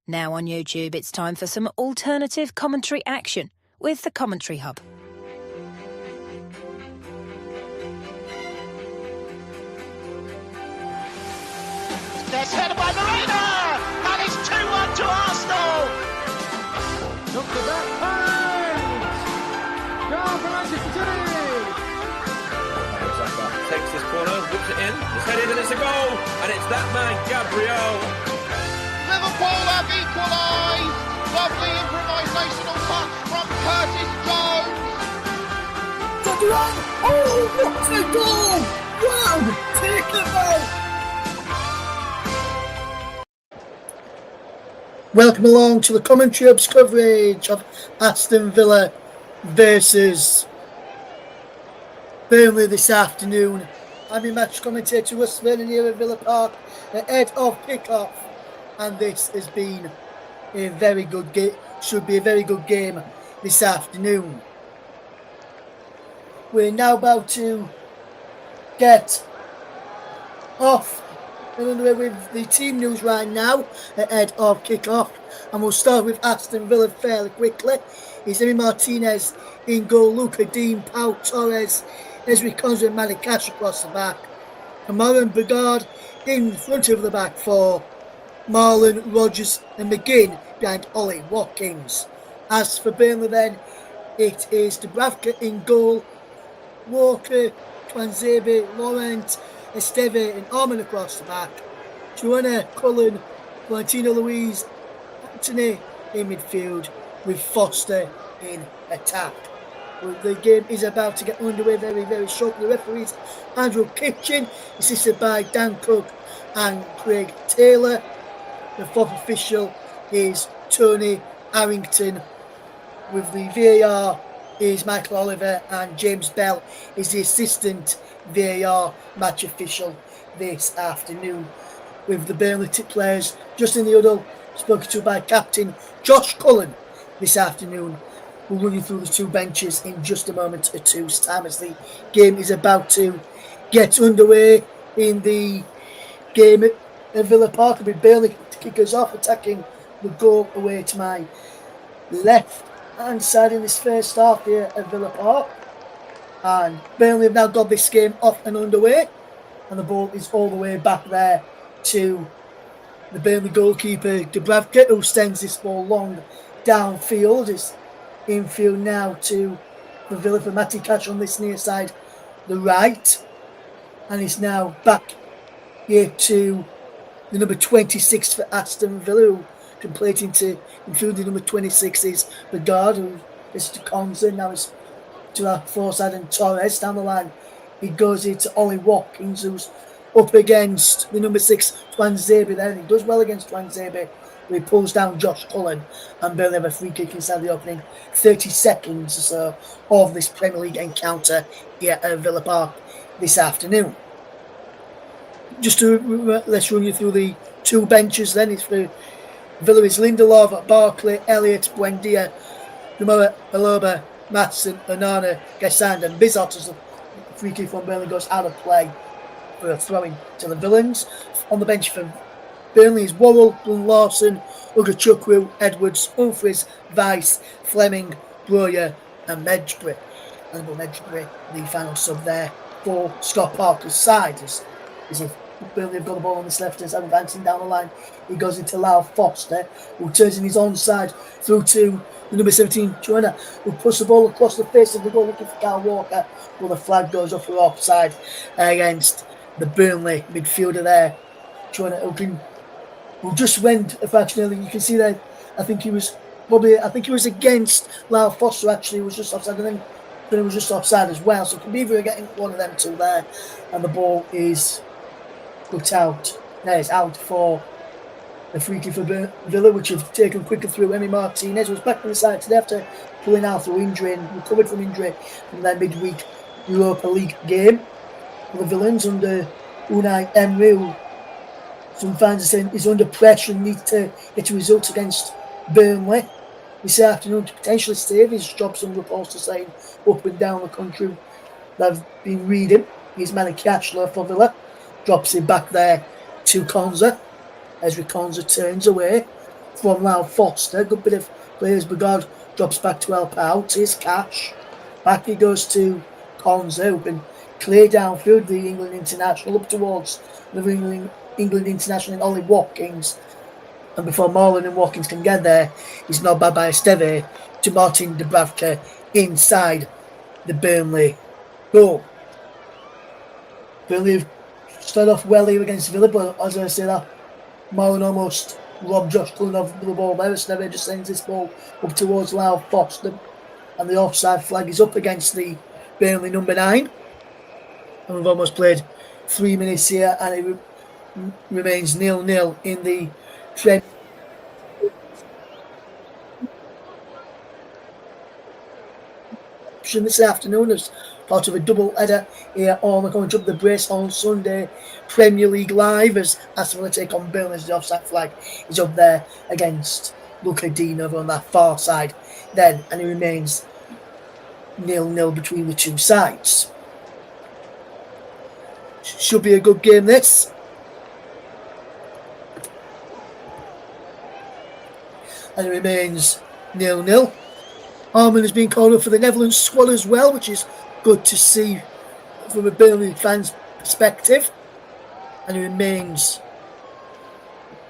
Now on YouTube, it's time for some alternative commentary action with the Commentary Hub. There's headed by Marina, and it's 2-1 to Arsenal. Look at that pass! Goal for Manchester City! Zaka takes this corner, whips it in, it's headed and it's a goal, and it's that man, Gabriel. Liverpool have equalised. Lovely improvisational touch from Curtis Jones. Oh, what a goal! Wow, take it out! Welcome along to the Commentary Hub's coverage of Aston Villa versus Burnley this afternoon. I'm your match commentator, Russ Vernon here at Villa Park ahead of kick-off, and this has been a very good game. Should be a very good game this afternoon. We're now about to get off with the team news right now ahead of kick-off, and we'll start with Aston Villa fairly quickly. It's Emi Martinez in goal, Luca Dean, Pau Torres, Ezri Konsa and Manny Cash across the back, Kamara and Bugard in front of the back four, Marlon, Rodgers and McGinn behind Ollie Watkins. As for Burnley then, it is Dubravka in goal, Walker, Twanzebe, Laurent, Esteve and Arman across the back, Joanna, Cullen, Valentino Luis, Anthony in midfield with Foster in attack. Well, the game is about to get underway very, very shortly. The referees Andrew Kitchen, assisted by Dan Cook and Craig Taylor. The fourth official is Tony Harrington. With the VAR is Michael Oliver, and James Bell is the assistant VAR match official this afternoon. With the Burnley players just in the huddle, spoken to by Captain Josh Cullen this afternoon. We'll run you through the two benches in just a moment or two's time as the game is about to get underway in the game at Villa Park. It'll be Burnley to kick us off, attacking the goal away to my left hand side in this first half here at Villa Park. And Burnley have now got this game off and underway, and the ball is all the way back there to the Burnley goalkeeper Dubravka, who sends this ball long downfield. It's infield now to the Villa for Matty Cash on this near side, the right, and it's now back here to the number 26 for Aston Villa, who completing to include the number 26 is Bugard, who is to Konsa, now it's to our foresight, and Torres down the line. He goes here to Ollie Watkins, who's up against the number 6 Twanzebe there. He does well against Twanzebe. He pulls down Josh Cullen, and Burnley have a free kick inside the opening 30 seconds or so of this Premier League encounter here at Villa Park this afternoon. Just to let's run you through the two benches then. It's for Villa is Lindelof, Barkley, Elliott, Buendia, Namora, Aloba, Matson, Onana, Gassand and Bizot as the free kick from Burnley goes out of play for a throw-in to the Villains. On the bench for Burnley is Worrell, Lawson, Ugachukwu, Edwards, Humphries, Weiss, Fleming, Broyer and Medjugorje. And Medjugorje, the final sub there for Scott Parker's side. As if Burnley have got the ball on this left hand side, advancing down the line. He goes into Lau Foster, who turns in his own side through to the number 17, Joanna, who puts the ball across the face of the goal looking for Kyle Walker. Well, the flag goes off for offside against the Burnley midfielder there. Joanna, who just went a fraction early. You can see that I think he was against Lau Foster actually, was just offside, and then it was just offside as well. So it could be either getting one of them two there, and the ball is put out. There, it's out for the free kick for Villa, which have taken quicker through. Emi Martinez was back on the side today after pulling out through injury and recovered from injury from their midweek Europa League game. For the Villains under Unai Emery, who some fans are saying is under pressure and needs to get a result against Burnley this afternoon to potentially save his job. Some reports are saying up and down the country that I've been reading. He's Manny Cash for Villa, drops it back there to Konsa. Ezri Konsa turns away from Lau Foster. Good bit of players. Bugard drops back to help out. Here's Cash. Back he goes to Konza, who can clear downfield the England international up towards the England international and Ollie Watkins. And before Marlon and Watkins can get there, he's knocked back by Esteve to Martin Dubravka inside the Burnley goal. Burnley have started off well here against Villa, but as I say that, Marlon almost robbed Josh Cullen of the ball there. Esteve just sends this ball up towards Lau Foster, and the offside flag is up against the Burnley number 9. And we've almost played 3 minutes here, and it remains 0-0 in the Premier. This afternoon as part of a double header here on the Coming Up the Brace on Sunday Premier League Live as Aston Villa take on Burnley. The offside flag is up there against Luca Dean over on that far side then, and it remains 0-0 between the two sides. Should be a good game this. And it remains 0-0. Harmon has been called up for the Netherlands squad as well, which is good to see from a Burnley fan's perspective. And it remains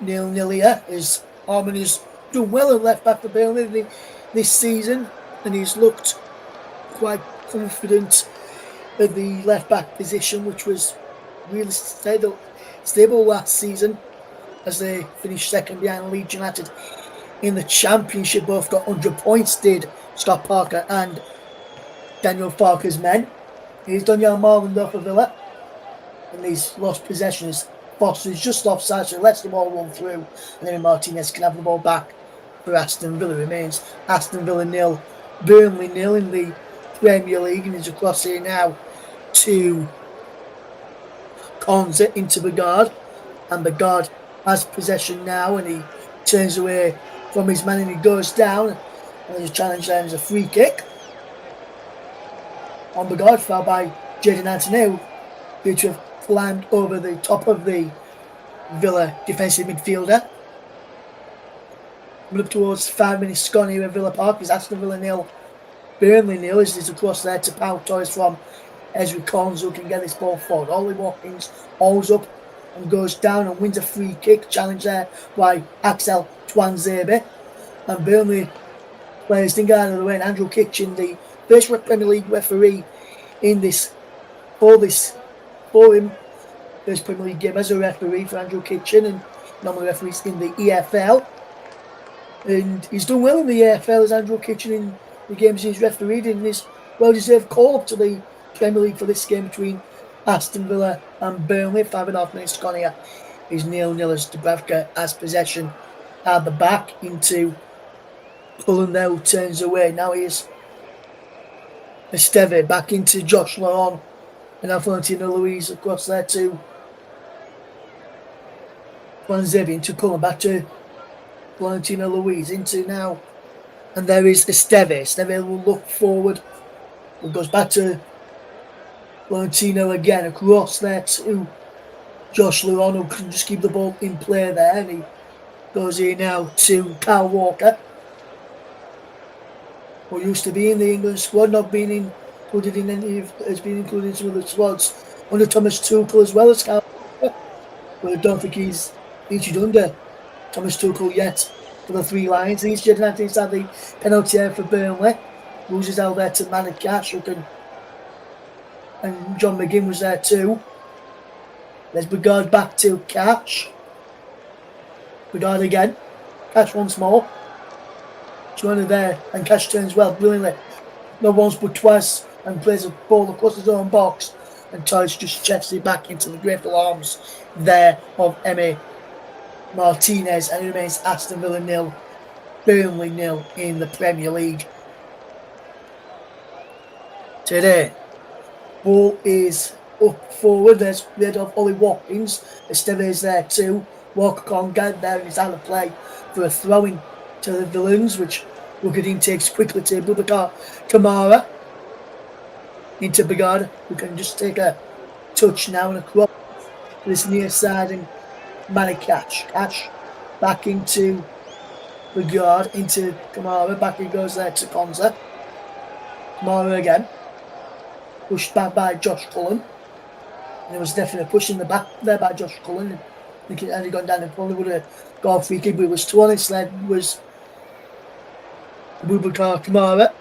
0-0 here as Harmon has done well at left back for Burnley this season, and he's looked quite confident at the left back position, which was really stable last season as they finished second behind Leeds United in the Championship. Both got 100 points, did Scott Parker and Daniel Farker's men. He's done Jan Marlon though for Villa, and he's lost possessions. Foster's just offside, so lets the ball run through, and then Martinez can have the ball back for Aston Villa. Remains Aston Villa 0, Burnley 0 in the Premier League, and he's across here now to Konza into Bugard, and Bugard has possession now, and he turns away from his man and he goes down, and his challenge there is a free kick on Bugard, fouled by Jadon Anthony, due to have climbed over the top of the Villa defensive midfielder. Coming up towards 5 minutes gone here at Villa Park is Aston Villa 0, Burnley 0, as he's across there to Pau Torres from Ezri Konza, who can get this ball forward. Ollie Watkins holds up and goes down and wins a free kick. Challenge there by Axel Twanzebe. And Burnley players didn't get out of the way. And Andrew Kitchen, the first Premier League referee in this for him, first Premier League game as a referee for Andrew Kitchen, and normally referees in the EFL. And he's done well in the EFL as Andrew Kitchen in the games he's refereed in. This well-deserved call up to the Premier League for this game between Aston Villa and Burnley. 5.5 minutes gone here is 0-0 as Dubravka has possession at the back into Cullen there, who turns away. Now here's Esteve back into Josh Laurent, and now Florentino Luis across there to Twanzebe into Cullen, back to Florentino Luis into now, and there is Esteve. Esteve will look forward, it goes back to Florentino again, across there to Josh Laurent, who can just keep the ball in play there, and he goes here now to Kyle Walker, who used to be in the England squad, not being included in any of, has been included in some of the squads under Thomas Tuchel as well as Kyle Walker, but I don't think he's featured under Thomas Tuchel yet for the Three Lions. He's Jadon Anthony's had the penalty there for Burnley, loses out there to Manny Cash, who can, and John McGinn was there too. There's Bugard back to Cash. Bugard again. Cash once more. Joiner there, and Cash turns well, brilliantly. Not once but twice, and plays a ball across his own box, and Torres just checks it back into the grateful arms there of Emi Martinez, and it remains Aston Villa 0, Burnley 0 in the Premier League today. Ball is up forward. There's rid of Ollie Watkins. Esteve is there too. Walker can't get there, and he's out of play for a throw-in to the villains, which Lugadin takes quickly to Boubacar Kamara into Bugard, who can just take a touch now and a cross to this near side, and Manny Cash back into Regard into Kamara. Back he goes there to Konza. Kamara again. Pushed back by Josh Cullen. And it was definitely pushing the back there by Josh Cullen. And he gone down and probably would have got a free kick, but it was too honest. Led was Boubacar Kamara.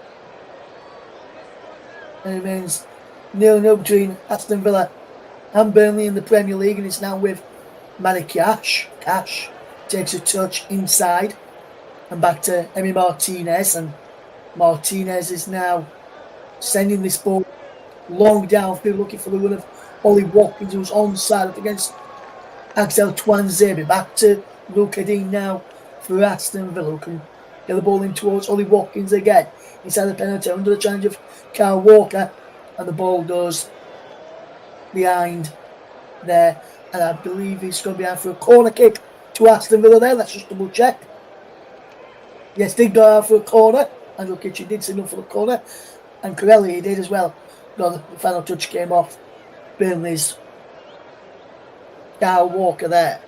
And it remains 0-0 between Aston Villa and Burnley in the Premier League, and it's now with Matty Cash. Cash takes a touch inside and back to Emi Martinez, and Martinez is now sending this ball long downfield, looking for the run of Ollie Watkins, who's onside up against Axel Twanzebe. Back to Luca Dean now for Aston Villa, who can get the ball in towards Ollie Watkins again. Inside the penalty, under the challenge of Kyle Walker, and the ball goes behind there, and I believe he's going to be out for a corner kick to Aston Villa there. Let's just double check. Yes, did go out for a corner. Andrew Kitchen did signal for the corner, and Corelli did as well. No, the final touch came off Burnley's Kyle Walker there.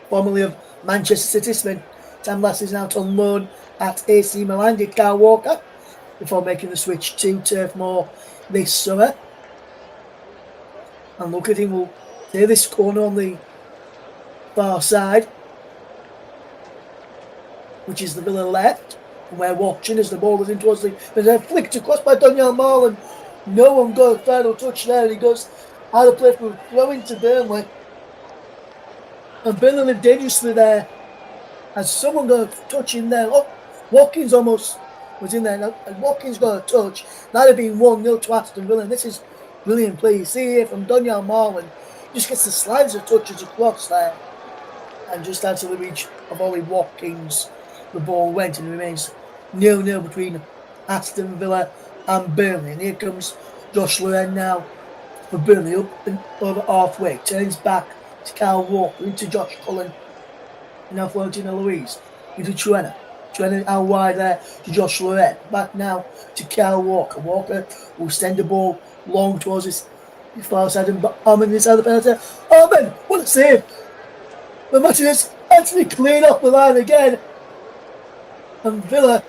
Formerly of Manchester City, spent time last season out on loan at AC Milan, did Kyle Walker, before making the switch to Turf Moor this summer. And look at him, we'll take this corner on the far side, which is the Villa left. And we're watching as the ball is in towards the... There's a flicked across by Daniel Marlon. No one got a final touch there, and he goes out of play for a throw into Burnley. And Burnley lived dangerously there as someone got a touch in there. Oh, Watkins almost was in there, and Watkins got a touch. That'd have been 1-0 to Aston Villa, and this is brilliant play. You see here from Daniel Marlon, just gets the slides of touches across there, and just out of the reach of Ollie Watkins, the ball went, and it remains 0-0 between Aston Villa and Burnley. And here comes Josh Loren now for Burnley, up and over halfway, turns back to Kyle Walker, into Josh Cullen, and now Florentino Luis, into Truena out wide there to Josh Loren, back now to Kyle Walker. Walker will send the ball long towards his far side, and Armin inside the penalty. Armin, what a save! The match is actually cleared off the line again, and Villa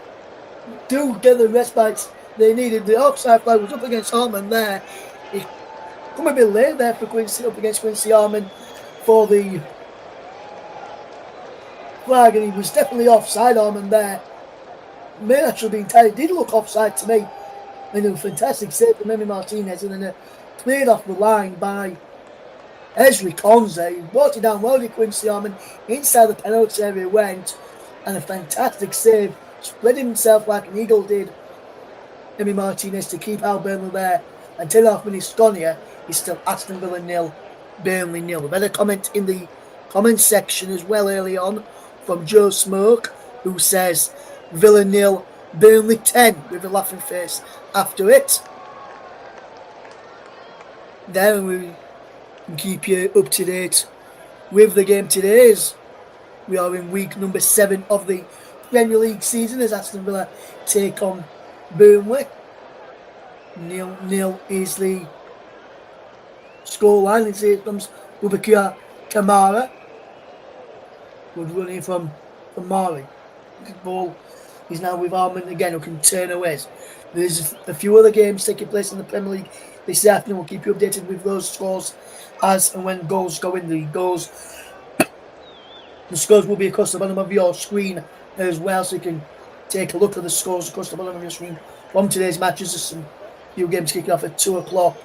do get the respite they needed. The offside flag was up against Armin there. He come a bit late there for Quincy, up against Quincy Armin for the flag, and he was definitely offside. Armin there may actually be tired. It did look offside to me. And a fantastic save from Emi Martinez, and then cleared off the line by Ezri Konza. He brought it down well to Quincy Armin. Inside the penalty area went, and a fantastic save. Spread himself like an eagle did Emi Martinez to keep out Burnley there. And 10.5 minutes gone here, he's still Aston Villa 0, Burnley 0. We've had a comment in the comment section as well early on from Joe Smoke, who says Villa 0, Burnley 10, with a laughing face after it. Then we can keep you up to date with the game today, as we are in week number 7 of the Premier League season, as Aston Villa take on Burnley. 0-0 is the scoreline, and here comes Boubacar Kamara. Good running from Mari. The ball is now with Armin again, who can turn away. There's a few other games taking place in the Premier League this afternoon. We'll keep you updated with those scores as and when goals go in. The scores will be across the bottom of your screen as well, so you can take a look at the scores across the bottom of your screen from today's matches. There's some few games kicking off at 2 o'clock,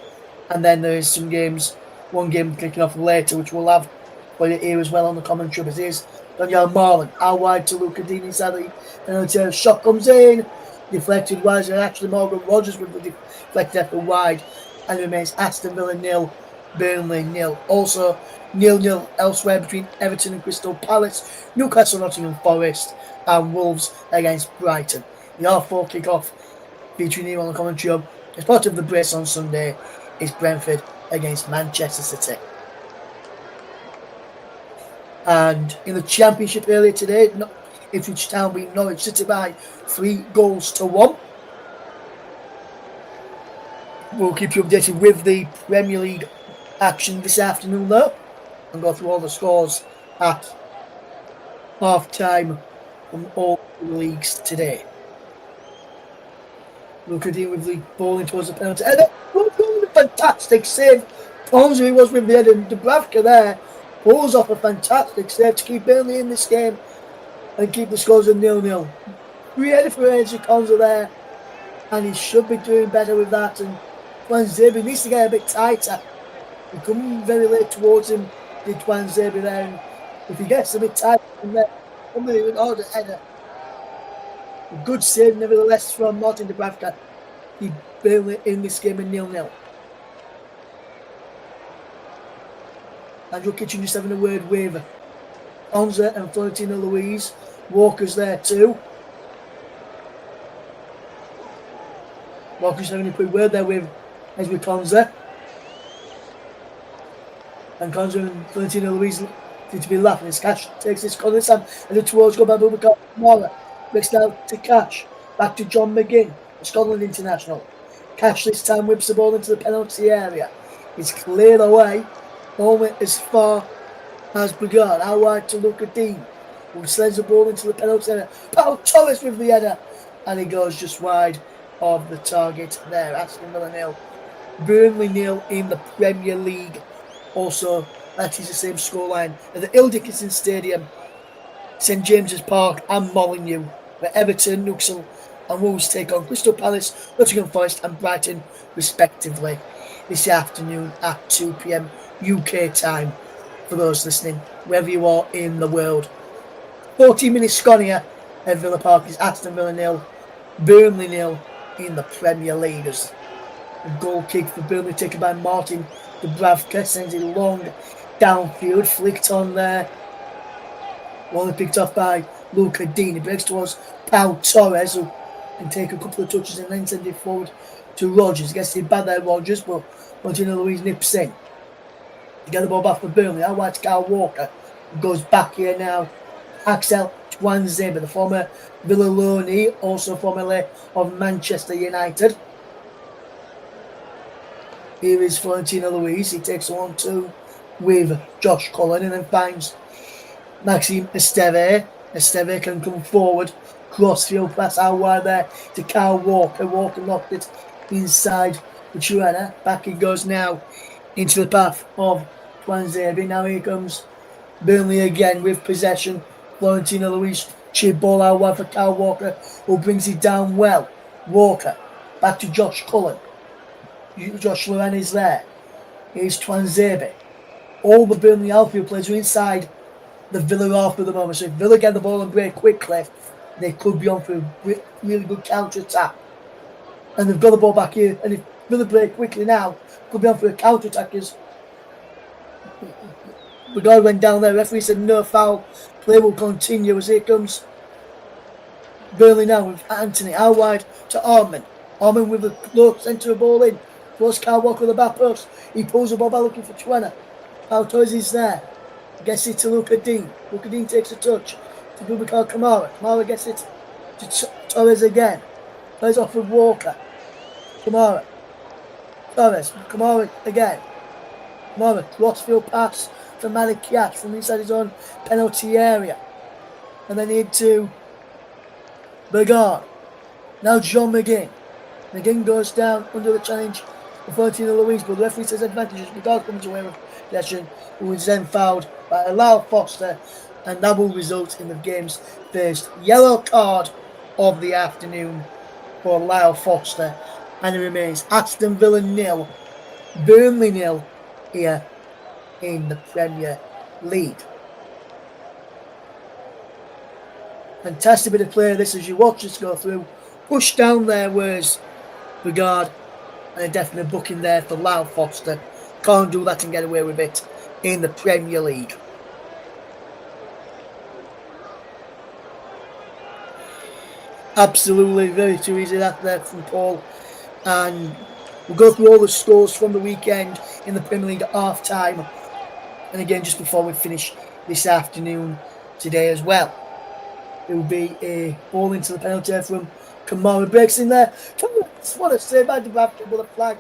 and then there's some games, one game kicking off later, which we'll have for you here as well on the commentary. But here's Daniel Marlon out wide to Luca Dean inside the penalty. Shot comes in, deflected wide, and actually Morgan Rogers with the deflected effort wide, and it remains Aston Villa 0, Burnley 0. Also 0-0 elsewhere between Everton and Crystal Palace, Newcastle, Nottingham Forest, and Wolves against Brighton. The R4 kick-off featuring here on the commentary hub as part of the brace on Sunday is Brentford against Manchester City. And in the Championship earlier today, Ipswich Town beat Norwich City by 3-1. We'll keep you updated with the Premier League action this afternoon though, and go through all the scores at half-time from all the leagues today. Look at him with the ball in towards the penalty. And then a fantastic save. Ponzo, he was with the head, and Dubravka there pulls off a fantastic save to keep Burnley in this game and keep the scores at 0-0. Really for Angie Konza there, and he should be doing better with that. And Twanzebe needs to get a bit tighter. He come very late towards him, did Twanzebe there. And if he gets a bit tighter from there, somebody would order header. A good save, nevertheless, from Martin Dubravka. He Burnley in this game at 0-0. Andrew Kitchen just having a word with Konza and Florentino Luis. Walker's there too. Walker's having a quick word there with Konza. And Konza and Florentino Luis seem to be laughing as Cash takes this corner this time and the towards go by Bubakar Kamara. Next now to Cash. Back to John McGinn, the Scotland international. Cash this time whips the ball into the penalty area. It's cleared away, only as far as Brigard. Out wide to Luca Dean, who slams the ball into the penalty area. Pau Torres with the header, and he goes just wide of the target there. Aston Villa 0, Burnley 0 in the Premier League. Also, that is the same scoreline at the Hill Dickinson Stadium, St James's Park and Molineux, where Everton, Newcastle and Wolves take on Crystal Palace, Nottingham Forest and Brighton respectively this afternoon at 2 p.m. UK time for those listening, wherever you are in the world. 14 minutes gone here at Villa Park is Aston Villa 0, Burnley 0 in the Premier League. As a goal kick for Burnley taken by Martin Dubravka, sends it long downfield, flicked on there. Only picked off by Luca Dean. He breaks towards Pau Torres, who can take a couple of touches and then send it forward to Rodgers. Gets it bad there, Rodgers, but Martino Luis nips in. To get the ball back for Burnley. Out wide to Kyle Walker. Goes back here now. Axel Twanzebe, the former Villa loanee, also formerly of Manchester United. Here is Florentino Luis. He takes 1-2 with Josh Cullen and then finds Maxime Esteve. Esteve can come forward. Crossfield pass out wide there to Kyle Walker. Walker knocked it inside the Chuana. Back he goes now into the path of Twanzebe. Now here comes Burnley again with possession. Florentino Luis chip ball out wide for Kyle Walker, who brings it down well. Walker back to Josh Cullen. Josh Loren is there. Here's Twanzebe. All the Burnley outfield players are inside the Villa half at the moment. So if Villa get the ball and break quickly, they could be on for a really good counter attack. And they've got the ball back here. And if Villa break quickly now, could be on for a counter attack. Because the guy went down there. Referee said no foul. Play will continue as here comes Burnley now with Anthony out wide to Arman. Arman with the low centre of ball in. Towards Kyle Walker with the back post. He pulls the ball back looking for Chuana. Pau Torres is there. Gets it to Luca Dean. Luca Dean takes a touch to Bubakar Kamara. Kamara gets it to Torres again. Plays off with Walker. Kamara. Torres. Kamara again. Kamara. Crossfield pass to Malik Kiat from inside his own penalty area. And then into Bergard. Now John McGinn. McGinn goes down under the challenge of Florentino Luis, but the referee says advantages. Bergard comes away with possession, who is then fouled by Lyle Foster, and that will result in the game's first yellow card of the afternoon for Lyle Foster, and it remains Aston Villa 0, Burnley 0 here in the Premier League. Fantastic bit of play this as you watch this go through. Push down there was Brigard, and a definite booking there for Lyle Foster. Can't do that and get away with it in the Premier League. Absolutely very too easy that there from Paul. And we'll go through all the scores from the weekend in the Premier League at half time. And again, just before we finish this afternoon today as well. It will be a ball into the penalty area from Kamara. Breaks in there. What a save by Dubravka, but the flag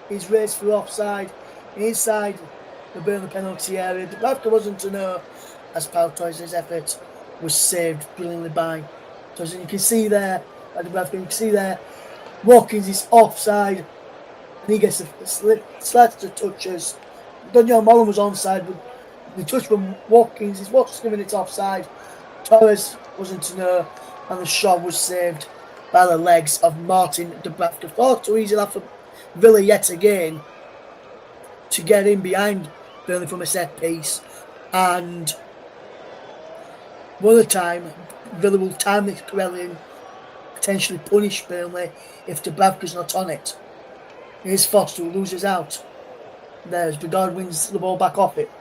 is raised for offside inside the Burnley penalty area. Dubravka wasn't to know as Pau Torres' effort was saved brilliantly by. So as you can see there, you can see there, Watkins is offside, and he gets the slides to touches. Daniel Mullen was onside, but the touch from Watkins is what's given it offside. Torres wasn't to know, and the shot was saved by the legs of Martin Dubravka. Far too easy enough for Villa yet again to get in behind Burnley from a set piece, and one time Villa will time this correctly and potentially punish Burnley if Dubravka's not on it. Here's Foster who loses out. There's Bedard wins the ball back off it.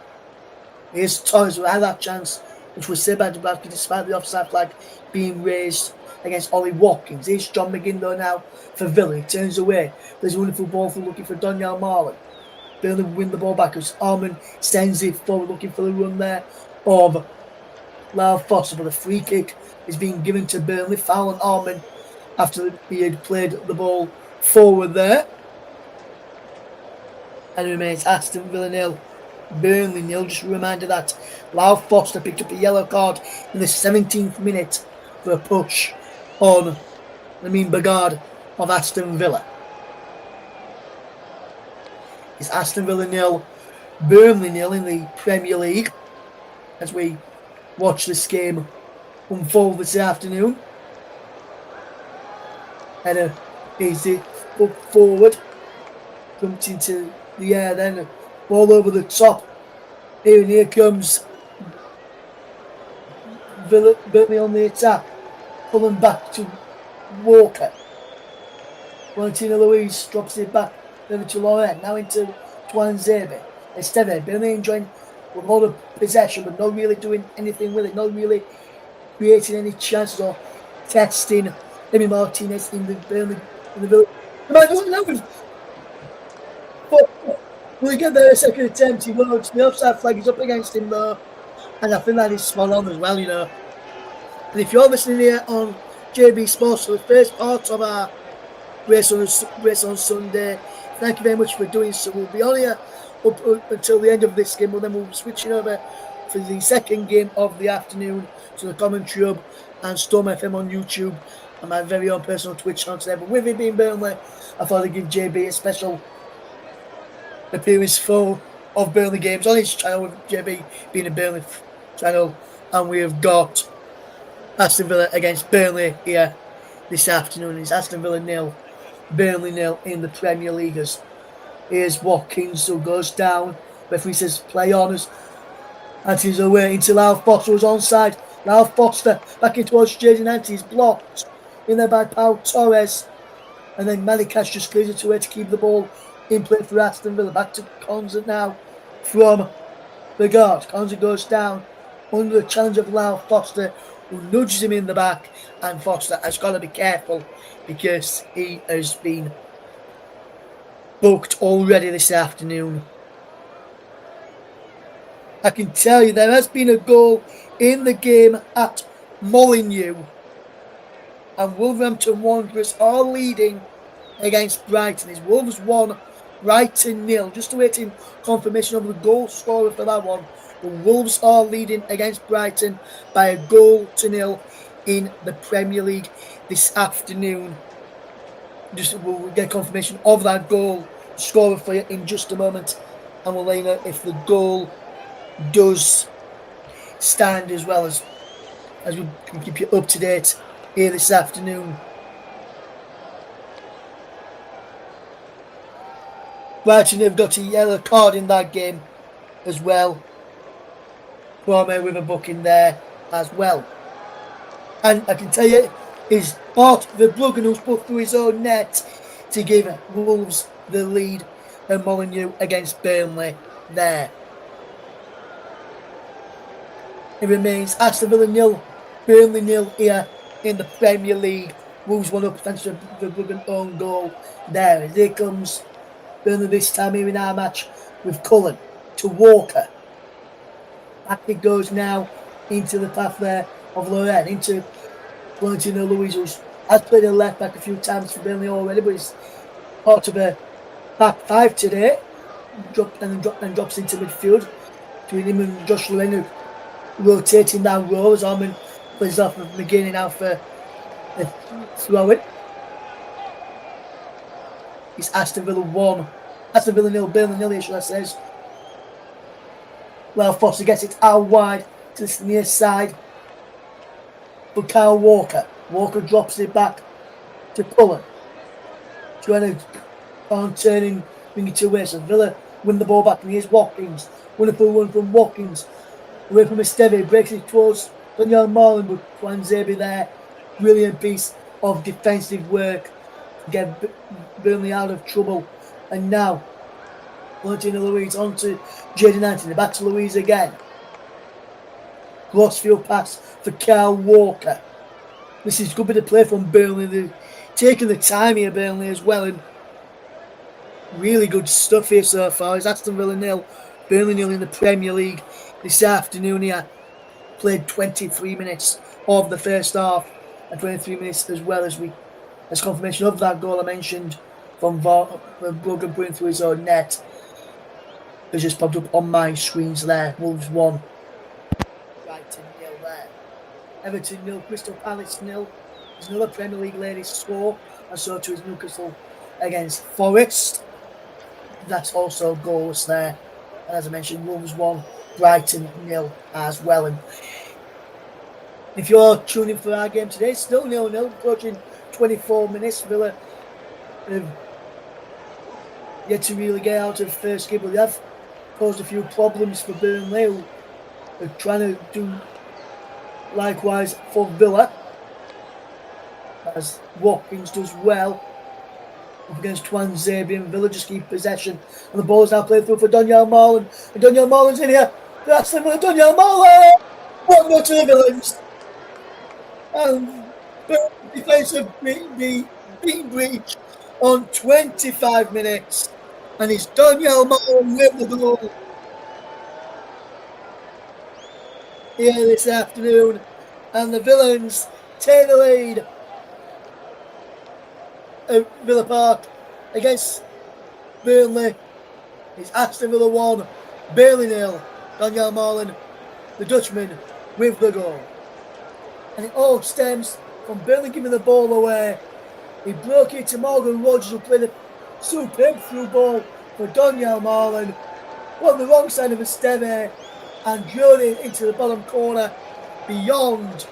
Here's Torres who had that chance, which was saved by Dubravka despite the offside flag being raised against Ollie Watkins. Here's John McGinn though now for Villa. He turns away. There's a wonderful ball for looking for Daniel Marlon. Burnley win the ball back as Arman sends it forward looking for the run there of Lyle Foster, but a free kick is being given to Burnley. Foul on Arman after he had played the ball forward there. And it remains Aston Villa 0, Burnley 0. Just a reminder that Lyle Foster picked up a yellow card in the 17th minute for a push on Lamine Bagard of Aston Villa. It's Aston Villa 0, Burnley 0 in the Premier League as we watch this game unfold this afternoon. Header is it up forward, jumped into the air, then ball over the top. Here comes Burnley on the attack, pulling back to Walker. Valentino Luis drops it back over to Laurent, now into Twanzebe. Esteve, Burnley enjoying a lot of possession, but not really doing anything with it, not really creating any chances or testing Emi Martinez in the Burnley, in the Villa. But will he get there a second attempt? He won't. The offside flag is up against him though, and I think that is spot on as well, you know. And if you're listening here on JB Sports for the first part of our race on Sunday, thank you very much for doing so. We'll be on here up until the end of this game, but then we'll be switching over for the second game of the afternoon to the Commentary Hub and Storm FM on YouTube and my very own personal Twitch channel today. But with it being Burnley, I thought I'd give JB a special appearance full of Burnley games on his channel, with JB being a Burnley channel, and we have got Aston Villa against Burnley here this afternoon. It's Aston Villa 0, Burnley 0 in the Premier League. Here's Watkins who goes down. Referee says play on us. And he's away into Lyle Foster, who's onside. Lyle Foster back in towards Jaden Ante. He's blocked in there by Pau Torres. And then Malikash just clears it away to keep the ball in play for Aston Villa. Back to Konza now from the guard. Konza goes down under the challenge of Lyle Foster, who nudges him in the back. And Foster has got to be careful because he has been booked already this afternoon. I can tell you there has been a goal in the game at Molineux, and Wolverhampton Wanderers are leading against Brighton. It's Wolves 1, Brighton 0. Just awaiting confirmation of the goal scorer for that one. The Wolves are leading against Brighton by a goal to 0 in the Premier League this afternoon. We'll get confirmation of that goal scorer for you in just a moment, and we'll let you know if the goal does stand, as well as we can keep you up to date here this afternoon. Brighton have got a yellow card in that game as well. Kwame with a booking there as well. And I can tell you, is Bart the Bruggen who's put through his own net to give Wolves the lead at Molineux against Burnley there. It remains Aston Villa 0, Burnley 0 here in the Premier League. Wolves 1 up thanks to the Bruggen own goal there. And here comes Burnley this time here in our match with Cullen to Walker. Back it goes now into the path there of Laurent, into Valentino Luis, who has played a left back a few times for Burnley already, but he's part of a back five today. Drops into midfield between him and Josh Laurent, rotating down row as Armin Plays off of McGinney now for the throw-in. It's Aston Villa 1. Aston Villa 0, Burnley 0, should I say. Well, Foster gets it out wide to the near side. But Kyle Walker. Walker drops it back to Cullen. Trying to turn and bring it away. So Villa win the ball back, and here's Watkins. Wonderful one from Watkins. Away from Esteve, breaks it towards Daniel Marlin, but Twanzebe there. Brilliant piece of defensive work to get Burnley out of trouble. And now, Valentino Luiz onto Jaden Anthony. Back to Luiz again. Crossfield pass for Kyle Walker. This is good bit of play from Burnley. They're taking the time here, Burnley, as well. And really good stuff here so far. It's Aston Villa 0, Burnley 0 in the Premier League this afternoon here. Played 23 minutes of the first half and 23 minutes as well as confirmation of that goal I mentioned from Brogan putting through his own net. It's just popped up on my screens there. Wolves 1. Brighton 0 there. Everton 0, Crystal Palace 0. There's another Premier League ladies score, and so too is Newcastle against Forest. That's also goals there. And as I mentioned, Wolves 1, Brighton 0 as well. And if you're tuning for our game today, it's still 0-0, approaching 24 minutes. Villa have yet to really get out of the first game, but they have caused a few problems for Burnley, who are trying to do likewise for Villa, as Watkins does well up against Twanzebe, and Villa just keep possession, and the ball is now played through for Daniel Marlin, and Daniel Marlin's in here. That's him with Daniel Marlin. 1-0 to the Villains, and defensive being breach on 25 minutes, and it's Daniel Marlin with the goal here this afternoon, and the Villains take the lead at Villa Park against Burnley. It's Aston Villa 1, Burnley 0. Daniel Marlin, the Dutchman, with the goal. And it all stems from Burnley giving the ball away. He broke it to Morgan Rogers, who played a superb through ball for Daniel Marlin. On the wrong side of Esteve and drilled it into the bottom corner beyond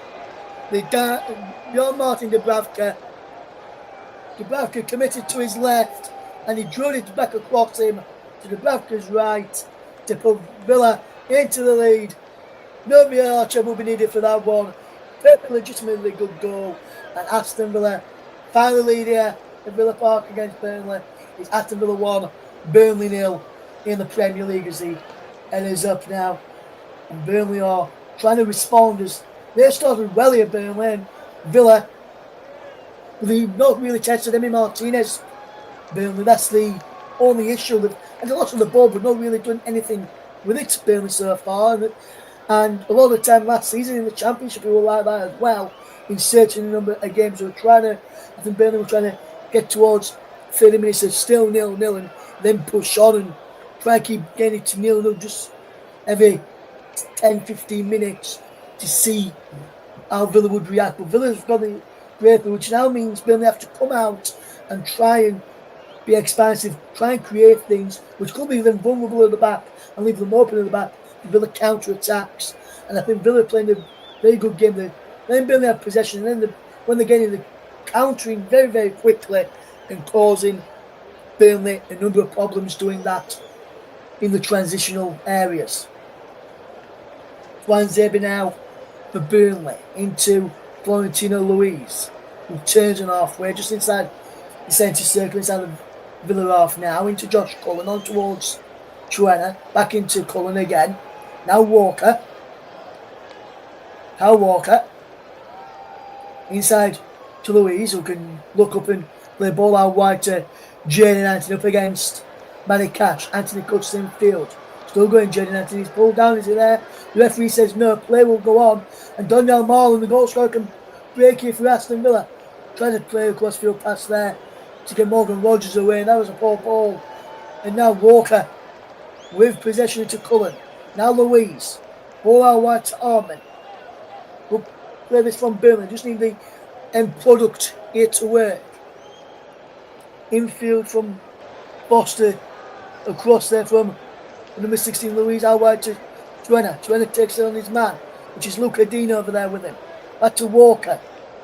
Martin Dubravka. Dubravka committed to his left, and he drilled it back across him to Dubravka's right to put Villa into the lead. No VAR check will be needed for that one. Perfectly legitimately good goal, and Aston Villa finally lead here at Villa Park against Burnley. It's Aston Villa 1, Burnley 0 in the Premier League as the headers up now. And Burnley are trying to respond as they started well here, Burnley, and Villa, they've not really tested Emi Martinez. Burnley, that's the only issue. And a lot of the ball, but not really done anything with it, Burnley, so far. And a lot of the time last season in the Championship, we were like that as well. In certain number of games, I think Burnley were trying to get towards 30 minutes of still 0-0 and then push on and try to keep getting it to 0-0 just every 10-15 minutes to see how Villa would react. But Villa's got the breakthrough, which now means Burnley have to come out and try and be expansive, try and create things which could leave them vulnerable at the back and leave them open at the back. Villa counter-attacks, and I think Villa playing a very good game. Then Burnley have possession, and then when they're getting the countering very, very quickly and causing Burnley a number of problems doing that in the transitional areas. Twanzebe now for Burnley into Florentino Luiz, who turns on halfway just inside the centre circle, inside the Villa half now, into Josh Cullen, on towards Truena, back into Cullen again. Now Walker. Inside to Luiz, who can look up and play ball out wide to Jaden Anthony up against Manny Cash. Anthony cuts in field. Still going, Jaden Anthony's pulled down, is he there? The referee says no, play will go on. And Daniel Marlin, the goal scorer, can break here for Aston Villa. Trying to play a crossfield pass there to get Morgan Rogers away, and that was a poor ball. And now Walker with possession into Cullen. Now Luiz. Ball out wide to Arman. play this from Burnley. Just need the end product here to work. Infield from Foster, across there from number 16 Louise, out wide to Trenner. Trenner takes it on his man, which is Luca Dean over there with him. Back to Walker.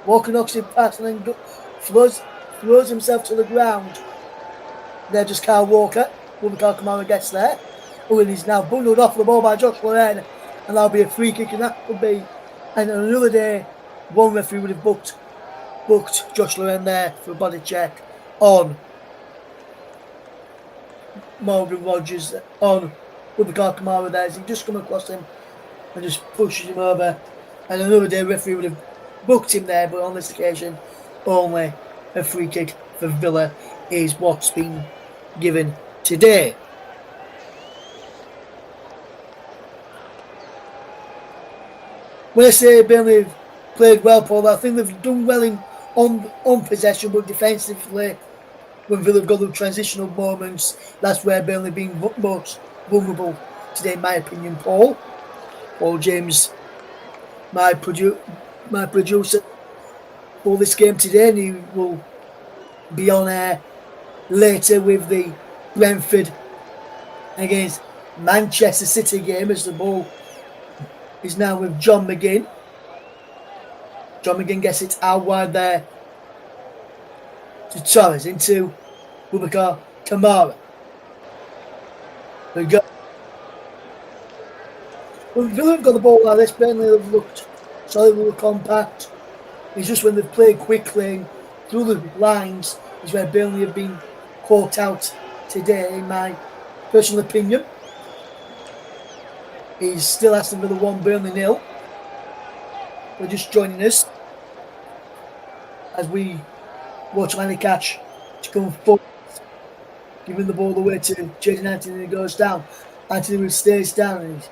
Walker knocks him past and then throws himself to the ground. There just Kyle Walker. Boubacar Kamara gets there. Oh, and he's now bundled off the ball by Josh Loren, and that'll be a free kick, and that could be. And another day, one referee would have booked Josh Loren there for a body check on Morgan Rogers, on Boubacar Kamara there as he just come across him and just pushes him over. And another day, referee would have booked him there, but on this occasion, only a free kick for Villa is what's been given today. When I say Burnley have played well, Paul, I think they've done well on possession, but defensively, when Villa have got the transitional moments, that's where Burnley have been most vulnerable today, in my opinion, Paul. Paul James, my producer for this game today, and he will be on air later with the Brentford against Manchester City game, as the ball is now with John McGinn. John McGinn gets it out wide there to Torres, into Boubacar Kamara. There we go. When Villa have got the ball like this, Burnley have looked solidly compact. It's just when they've played quickly and through the lines is where Burnley have been caught out today, in my personal opinion. He's still Aston Villa 1, Burnley 0. We're just joining us as we watch Lanny Catch to come forward, giving the ball away to Jaden Anthony, and he goes down. Anthony stays down and he's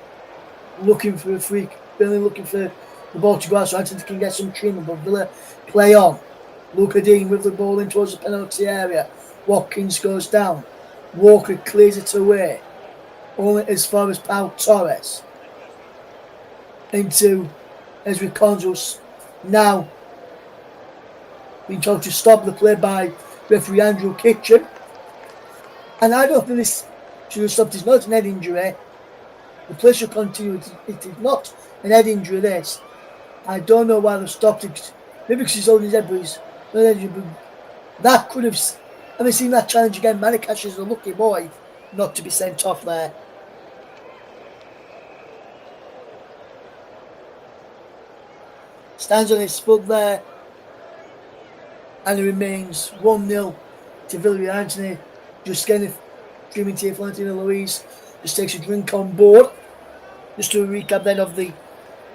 looking for a freak. Burnley looking for the ball to go out so Anthony can get some treatment, but Villa play on. Luca Dean with the ball in towards the penalty area. Watkins goes down. Walker clears it away, only as far as Pau Torres. Into Ezri Konsos, now being told to stop the play by referee Andrew Kitchen. And I don't think this should have stopped. It's not an head injury. The play should continue. It is not an head injury, this. I don't know why they stopped it. Maybe because he's holding his head, but he's not an injury. But that could have. Having seen that challenge again, Manikash is a lucky boy not to be sent off there. Stands on his foot there, and it remains 1-0 to Villa. Anthony just getting dreaming to Florentino Luis, just takes a drink on board. Just to recap then of the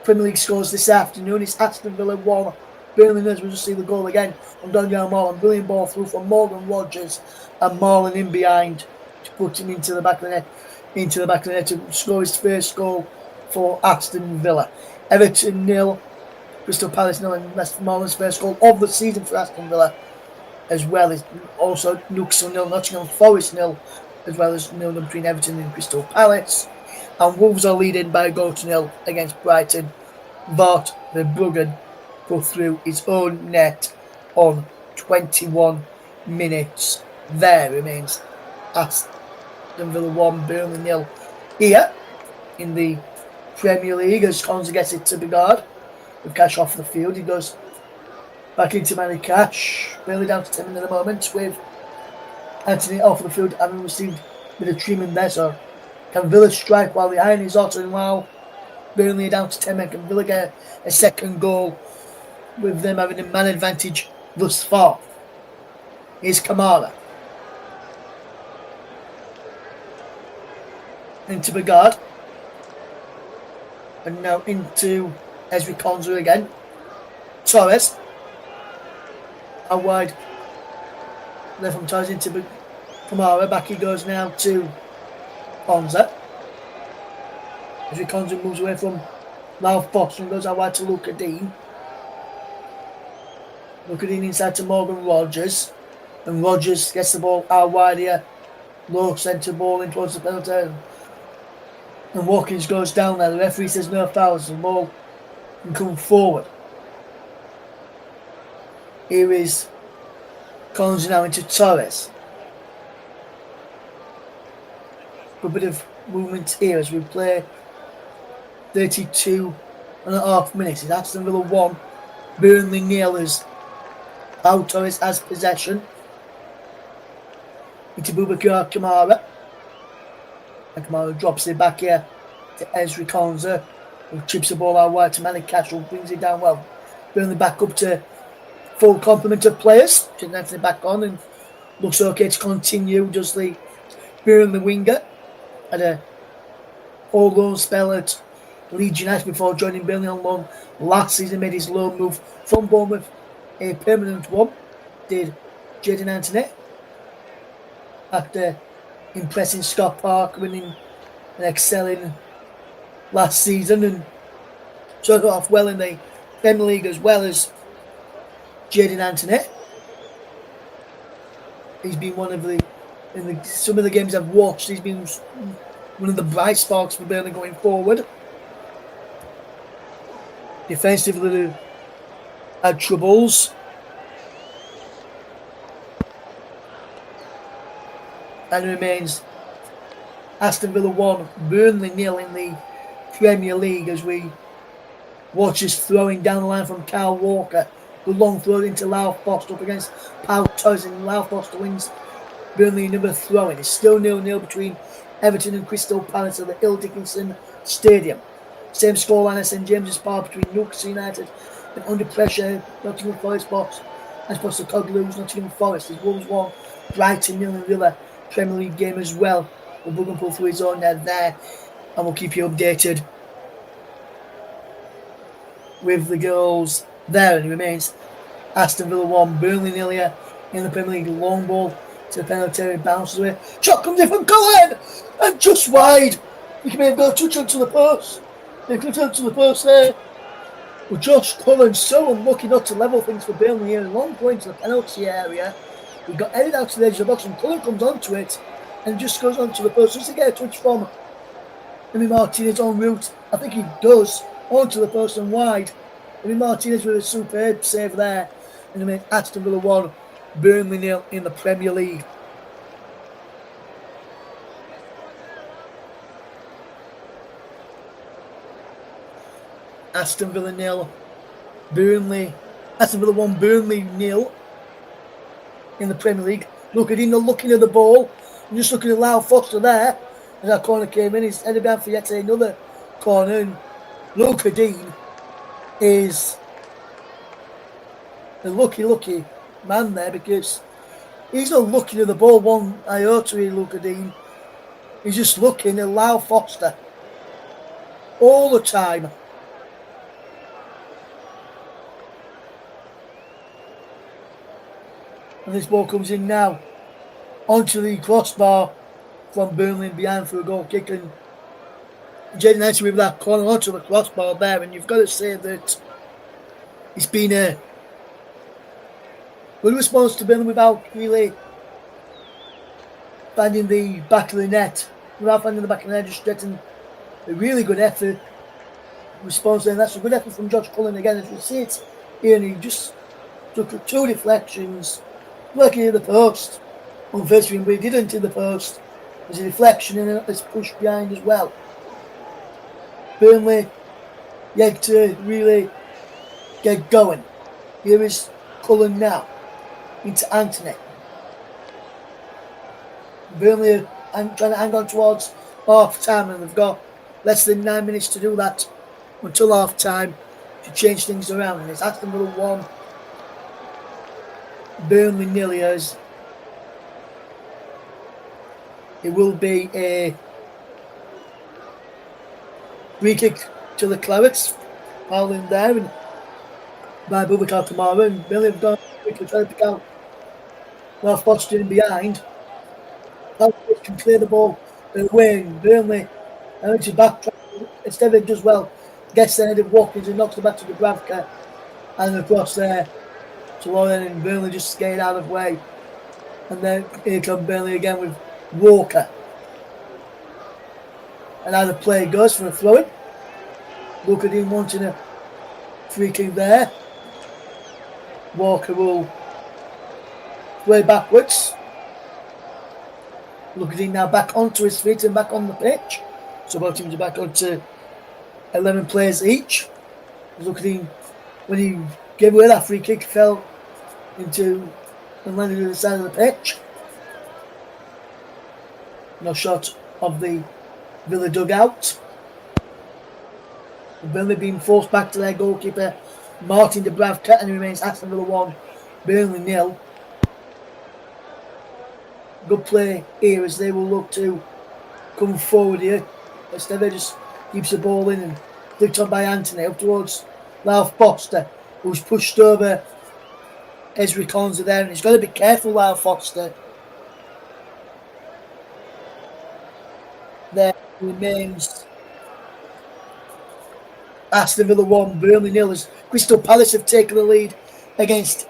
Premier League scores this afternoon, it's Aston Villa 1, Burnley 0. We'll just see the goal again from Daniel Marlon. Brilliant ball through from Morgan Rogers, and Marlon in behind to put him into the back of the net, to score his first goal for Aston Villa. Everton 0, Crystal Palace 0, and that's Marlon's first goal of the season for Aston Villa, as well as also Newcastle 0, Nottingham Forest 0, as well as 0 between Everton and Crystal Palace. And Wolves are leading by a goal to 0 against Brighton, but the Bruggen put through his own net on 21 minutes. There remains Aston Villa 1, Burnley 0 here in the Premier League, as Konza gets it to Bigard with Cash off the field. He goes back into Manny Cash, Burnley down to 10 minutes at the moment, with Anthony off the field, having received a bit of treatment there. So can Villa strike while the iron is hot, and while Burnley down to 10 men, can Villa get a second goal with them having a man advantage thus far? Here's Kamara into Bigard, and now into Ezri Konsa again. Torres out wide, left from Torres into Kamara. Back he goes now to Konsa. Ezri Konsa moves away from Ralph Foster and goes out wide to Luca Dean. Luca Dean inside to Morgan Rogers, and Rogers gets the ball out wide here. Low centre ball in towards the penalty area, and Watkins goes down there. The referee says no fouls, the ball can come forward. Here is Collins now into Torres. A bit of movement here as we play 32.5 minutes. It's Aston Villa 1, Burnley 0 as Pau Torres has possession. Into Boubacar Kamara. And Kamara drops it back here to Ezri Konza, who chips the ball out wide to Manny Cashel, brings it down well. Burnley back up to full complement of players. Jadon Anthony back on and looks okay to continue. Does the Burnley winger. Had a all-loan spell at Leeds United before joining Burnley on loan last season. Made his loan move from Bournemouth a permanent one. Did Jadon Anthony after impressing Scott Park, winning and excelling last season, and started off well in the Premier League as well as Jadon Anthony. He's been one of the, some of the games I've watched, he's been one of the bright sparks for Burnley going forward. Defensively, had troubles. And it remains Aston Villa 1, Burnley 0 in the Premier League as we watch us throwing down the line from Kyle Walker. The long throw into Lau Foster up against Pau Torres, and Lau Foster wins Burnley another throw-in. It's still 0-0 between Everton and Crystal Palace at the Hill Dickinson Stadium. Same scoreline as St James's Park between Newcastle United and under pressure Nottingham Forest box as opposed to Coglu's Nottingham Forest. As Wolves 1, Brighton 0 in Villa Premier League game as well. We'll bug and pull through his own net there, and we'll keep you updated with the goals there. And it remains Aston Villa 1, Burnley 0 here in the Premier League. Long ball to the penalty area, bounces away. Shot comes in from Cullen and just wide. He may have got a touch onto the post. They could touch to the post there. But Josh Cullen so unlucky not to level things for Burnley here. Long point to the penalty area. We got headed out to the edge of the box and Cullen comes onto it and just goes onto the post. Does he get a touch from Emi Martinez en route? I think he does. Onto the post and wide. Emi Martinez with a superb save there. And it made Aston Villa 1, Burnley 0 in the Premier League. Aston Villa 0, Aston Villa 1, Burnley 0 in the Premier League. Look at him looking at the ball. I'm just looking at Lau Foster there. As that corner came in, he's headed down for yet another corner. And Luca Dean is a lucky man there because he's not looking at the ball one iota, Luca Dean. He's just looking at Lau Foster all the time. And this ball comes in now onto the crossbar from Burnley behind for a goal kick, and Jadon Anthony with that corner onto the crossbar there. And you've got to say that it's been a good response to Burnley without really finding the back of the net. Without finding the back of the net, just getting a really good effort response there. And that's a good effort from Josh Cullen again, as we see it here. And he just took 2 deflections. Working in the post. Unfortunately, but he didn't in the post. There's a deflection and it's pushed behind as well. Burnley yet to really get going. Here is Cullen now into Anthony. Burnley are trying to hang on towards half time, and they've got less than 9 minutes to do that until half time to change things around. And it's Aston Villa 1, Burnley 0 years. It will be a free kick to the Clarets. All in there and by Boubacar Kamara, and Burnley have gone quickly trying to pick out Ralph Foster in behind. Ralph can clear the ball away, and Burnley and into back. Instead it does well, gets the head of Watkins and knocks it back to Dubravka and across there to Lauren, and Burnley just skated out of the way. And then here comes Burnley again with Walker. And now the play goes for a throw-in. Look at him wanting a free kick there. Walker will play backwards. Looking now back onto his feet and back on the pitch. So both teams are back onto 11 players each. Looking when he gave away that free kick, fell into and landed on the side of the pitch. No shot of the Villa dugout. Burnley being forced back to their goalkeeper, Martin de Bravka, and it remains Aston Villa 1, Burnley 0. Good play here as they will look to come forward here. Esteve just keeps the ball in and flicked on by Anthony up towards Lyle Foster, who's pushed over Ezri Konza there, and he's got to be careful, Lyle Foster. There remains Aston Villa 1, Burnley 0 as Crystal Palace have taken the lead against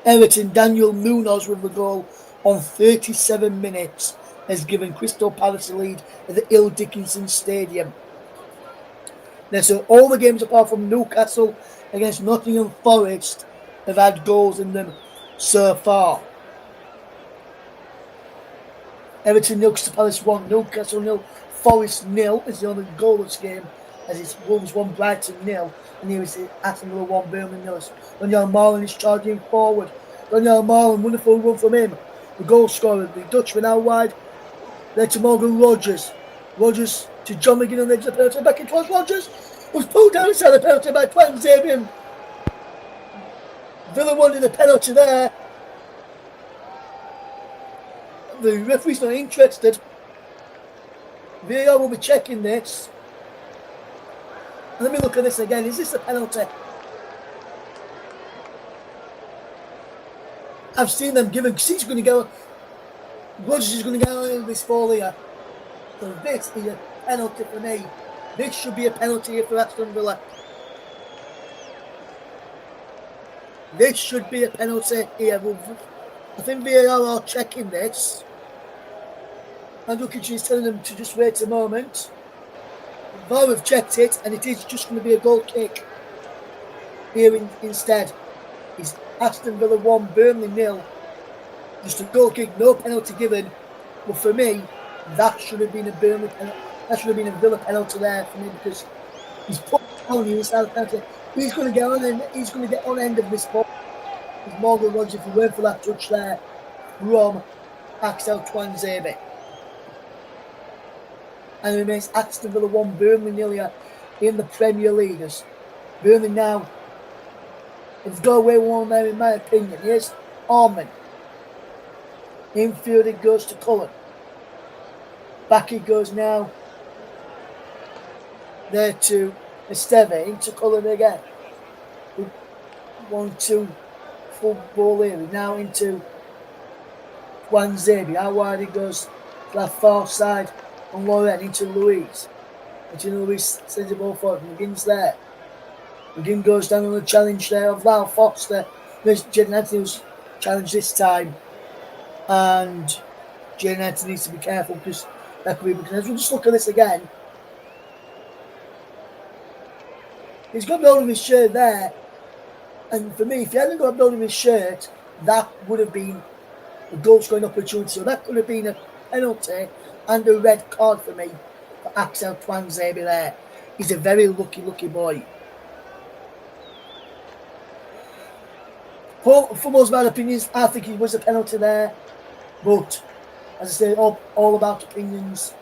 Everton. Daniel Munoz with the goal on 37 minutes has given Crystal Palace a lead at the Hill Dickinson Stadium. Now, so all the games apart from Newcastle against Nottingham Forest have had goals in them so far. Everton 0, Crystal Palace 1, Newcastle 0, Forest 0 is the only goalless game, as it's Wolves 1, Brighton 0, and here is Aston Villa 1, Burnley 0. Daniel Marlin is charging forward. Daniel Marlin, wonderful run from him. The goal scorer, the Dutchman out wide. There to Morgan Rogers. Rogers to John McGinn on the edge of the penalty. Back in towards Rogers. Was pulled down inside the penalty by Quentin Zabian. Villa wanted the penalty there. The referee's not interested. VAR will be checking this. Let me look at this again. Is this a penalty? I've seen them given, because he's going to go, Rogers is going to go in this ball here. So this is a penalty for me. This should be a penalty here for Aston Villa. This should be a penalty here. I think VAR are checking this. And Lukic is telling them to just wait a moment. VAR have checked it, and it is just going to be a goal kick. Here instead is Aston Villa 1, Burnley 0. Just a goal kick, no penalty given. But for me, that should have been a Burnley penalty. That should have been a Villa penalty there for me, because he's put down the inside the penalty. He's going to get on end. He's going to get on end of this ball. With Morgan Rogers, if he went for that touch there from Axel Tuanzebe. And it remains Aston Villa 1, Burnley 0 here in the Premier League. As Burnley now have got away with one there, in my opinion. Here's Arman. Infield it goes to Cullen. Back it goes now. There to Esteve. Into Cullen again. 1-2 full ball here. Now into Tuanzebe. How wide it goes to that far side. On Lauren into Louise. Louise sends the ball forward. McGinn's there. McGinn goes down on the challenge there of Lyle Foster. There's Jaden Anthony's challenge this time. And Jaden Anthony needs to be careful, because that could be because we'll just look at this again. He's got the hold of his shirt there. And for me, if he hadn't got the hold of his shirt, that would have been a goal scoring opportunity. So that could have been a penalty and a red card for me for Axel Tuanzebe there. He's a very lucky boy. For most bad opinions, I think it was a penalty there. But, as I say, all about opinions.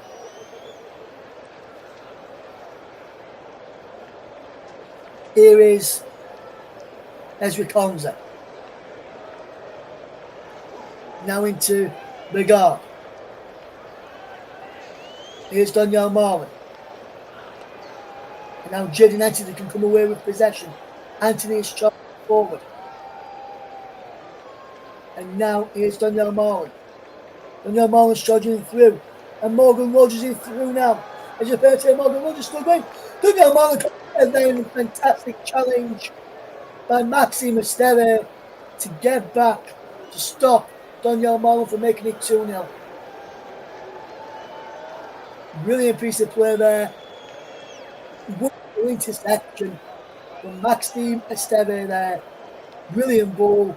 Here is Ezri Konza. Now into Begard. Here's Daniel Marlin. And now Jaden Anthony can come away with possession. Anthony is charged forward. And now here's Daniel Marlin. Daniel Marlin's charging through. And Morgan Rogers is through now. As you heard, Morgan Rogers still going. Daniel Marlin comes in there in a fantastic challenge by Maxime Esteve to get back to stop Daniel Marlin from making it 2-0. Brilliant piece of play there. Wonderful interception from Maxime Esteve there. Brilliant ball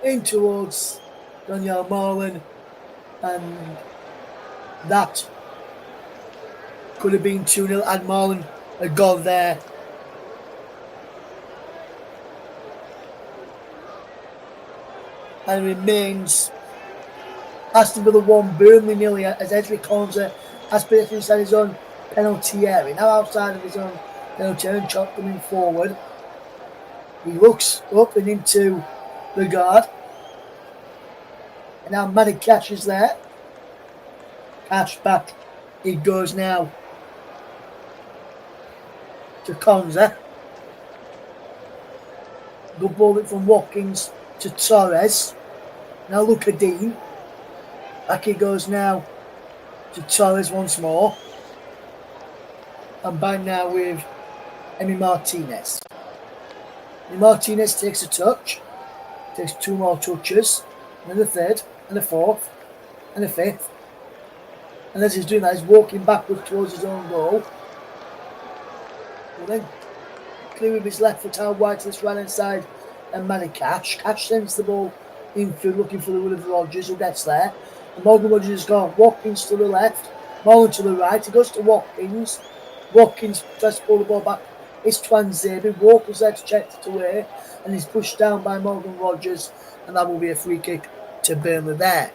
in towards Daniel Marlin, and that could have been 2-0 had Marlin had gone there. And it remains Aston Villa 1, Burnley 0 as Ezri Konsa has put it inside his own penalty area. Now outside of his own penalty area, Chop coming forward. He looks up and into the guard. And now Matty Cash is there. Cash back. He goes now to Konsa. Good ball from Watkins to Torres. Now Luca Dean. Back he goes now to Torres once more. And back now with Emi Martinez. Emi Martinez takes a touch. Takes 2 more touches. And a third. And a fourth. And a fifth. And as he's doing that, he's walking backwards towards his own goal. And then clear with his left foot out wide to this right hand side. And Manny Cash. Cash sends the ball infield looking for the will of Rodgers, who gets there. And Morgan Rodgers has gone. Watkins to the left. Marlon to the right. He goes to Watkins. Watkins tries to pull the ball back. It's Twanzebe. Walker's there to check it away. And he's pushed down by Morgan Rodgers. And that will be a free kick to Burnley there.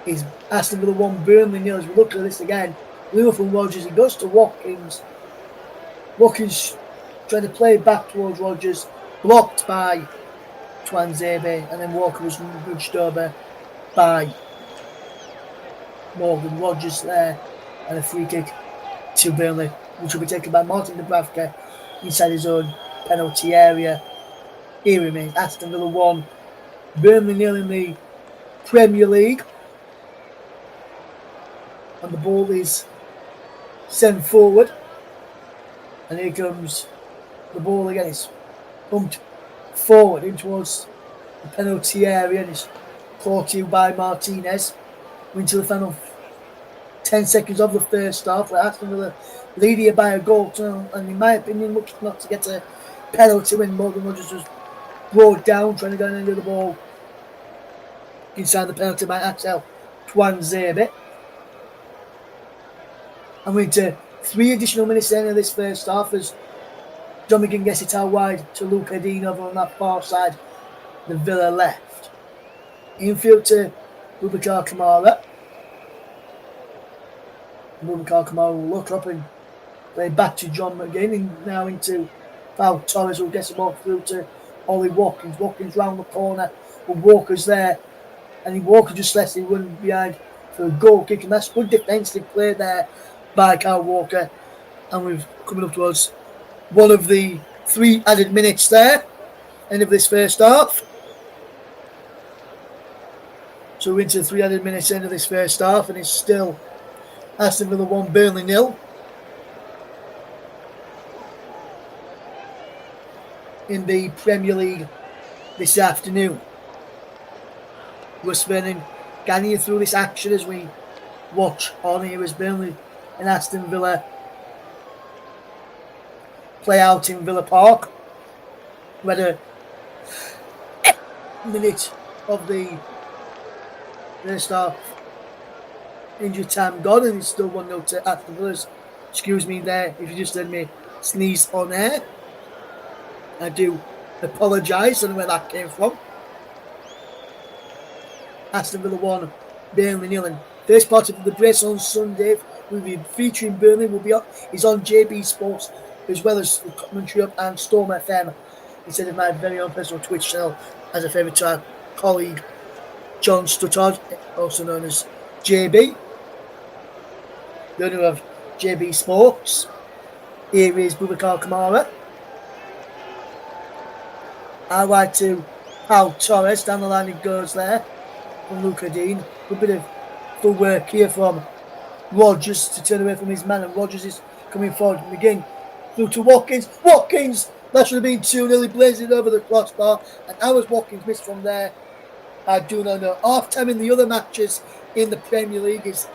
Is Aston Villa 1, Burnley 0. As we look at this again, Liverpool Rodgers, he goes to Watkins. Watkins trying to play back towards Rodgers, blocked by Twanzebe, and then Walker was nudged over by Morgan Rodgers there, and a free kick to Burnley, which will be taken by Martin Dubravka inside his own penalty area. Here remains Aston Villa 1, Burnley 0 in the Premier League. And the ball is sent forward. And here comes the ball again. It's bumped forward in towards the penalty area. And it's caught in by Martinez. We're into the final 10 seconds of the first half. Where Aston Villa lead here by a goal. And in my opinion, looks not to get a penalty when Morgan Rodgers was brought down, trying to go into the ball inside the penalty by Axel Twanzebe. And we're into 3 additional minutes in of this first half as John McGinn gets it out wide to Luca Dean over on that far side, the Villa left. Infield to Boubacar Kamara. Boubacar Kamara will look up and play back to John McGinn, and now into Pau Torres, who gets the ball through to Ollie Watkins. Watkins round the corner, but Walker's there, and Walker just lets him run behind for a goal kick, and that's good defensive play there by Kyle Walker. And we're coming up towards one of the 3 added minutes there, end of this first half. So we're into the 3 added minutes end of this first half, and it's still Aston Villa 1, Burnley 0. In the Premier League this afternoon. We're spending getting you through this action as we watch on here as Burnley and Aston Villa play out in Villa Park. We had a minute of the first half injury time gone, and it's still 1-0 to Aston Villa. Excuse me there if you just heard me sneeze on air. I do apologise, I don't know where that came from. Aston Villa 1, Burnley 0. And first part of the brace on Sunday will be featuring Burnley is on JB Sports, as well as the commentary up and Storm FM, instead of my very own personal Twitch channel, as a favour to our colleague John Stuttard, also known as JB, the owner of JB Sports. Here is Boubacar Kamara. Out wide to Pau Torres, down the line he goes there from Luca Dean. A bit of good work here from Rodgers to turn away from his man, and Rodgers is coming forward. McGinn through to Watkins. Watkins! That should have been 2-0. He blazed it over the crossbar, and how was Watkins missed from there? I do not know. Half time in the other matches in the Premier League is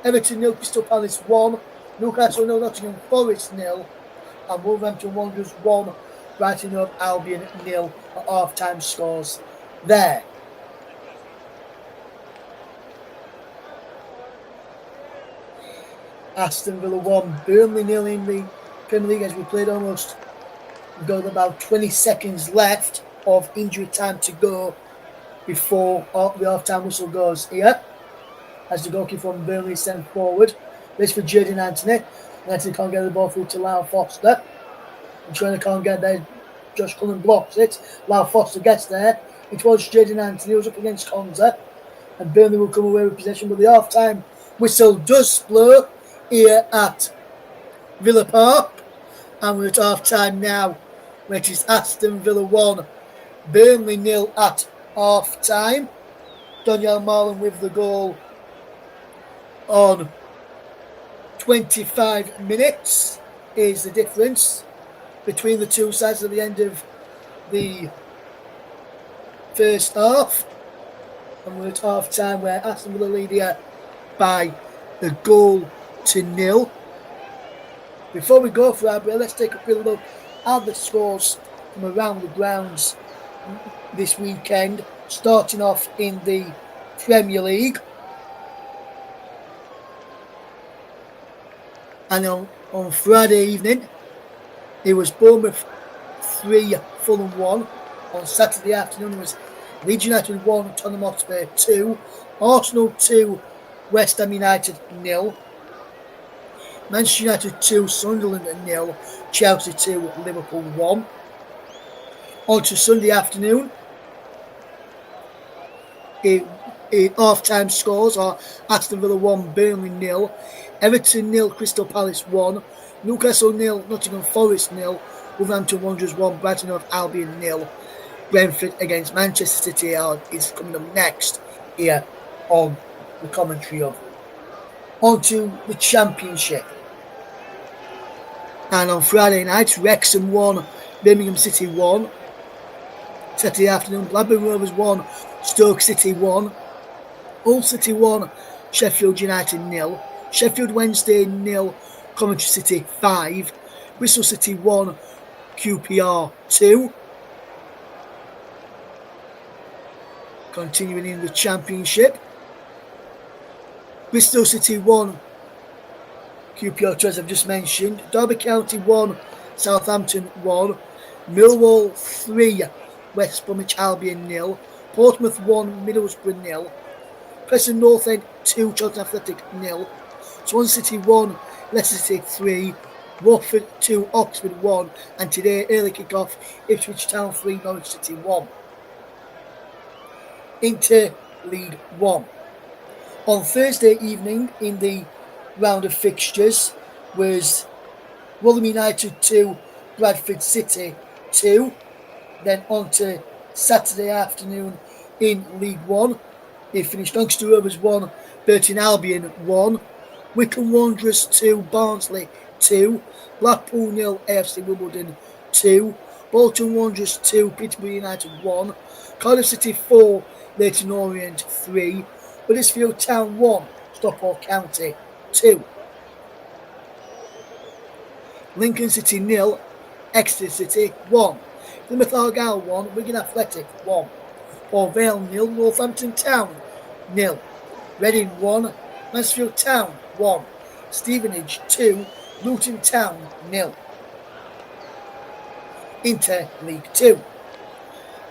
Everton 0, Crystal Palace 1. Newcastle 0, Nottingham Forest 0, and Wolverhampton Wanderers 1, Brighton Hove Albion 0 at half-time scores there. Aston Villa 1, Burnley 0 in the Premier League as we played almost. We've got about 20 seconds left of injury time to go before the half-time whistle goes here. As the goalkeeper from Burnley is sent forward. This for Jadon Anthony. Anthony can't get the ball through to Lyle Foster. And Trainer can't get there. Josh Cullen blocks it. Lyle Foster gets there. It was Jadon Anthony who's up against Konza. And Burnley will come away with possession. But the half-time whistle does blow here at Villa Park. And we're at half-time now, which is Aston Villa 1, Burnley 0 at half-time. Daniel Marlon with the goal on 25 minutes is the difference between the two sides at the end of the first half. And we're at half time where Aston Villa lead here by a goal to 0. Before we go for our break, let's take a quick look at the scores from around the grounds this weekend, starting off in the Premier League. And on Friday evening, it was Bournemouth 3, Fulham 1. On Saturday afternoon, it was Leeds United 1, Tottenham Hotspur 2. Arsenal 2, West Ham United 0. Manchester United 2, Sunderland 0. Chelsea 2, Liverpool 1. On to Sunday afternoon, half-time scores are Aston Villa 1, Burnley 0. Everton 0, Crystal Palace 1, Newcastle 0, Nottingham Forest 0, Wolverhampton Wanderers 1, Brighton Hove Albion 0. Brentford against Manchester City is coming up next here on the commentary of. On to the Championship. And on Friday night, Wrexham 1, Birmingham City 1. Saturday afternoon, Blackburn Rovers 1, Stoke City 1. Hull City 1, Sheffield United 0. Sheffield Wednesday 0, Coventry City 5, Bristol City 1, QPR 2. Continuing in the Championship, Bristol City 1, QPR 2 as I've just mentioned, Derby County 1, Southampton 1, Millwall 3, West Bromwich Albion 0, Portsmouth 1, Middlesbrough 0, Preston North End 2, Charlton Athletic 0, Swansea City 1, Leicester City 3, Watford 2, Oxford 1, and today early kick-off, Ipswich Town 3, Norwich City 1. Into League 1. On Thursday evening in the round of fixtures was Rotherham United 2, Bradford City 2. Then on to Saturday afternoon in League 1. They finished Doncaster Rovers 1, Burton Albion 1, Wycombe Wanderers 2, Barnsley 2, Blackpool 0, AFC Wimbledon 2, Bolton Wanderers 2, Peterborough United 1, Cardiff City 4, Leyton Orient 3, Huddersfield Town 1, Stockport County 2. Lincoln City 0, Exeter City 1, Plymouth Argyle 1, Wigan Athletic 1, Port Vale 0, Northampton Town 0, Reading 1, Mansfield Town 1, Stevenage 2, Luton Town 0. Into League 2.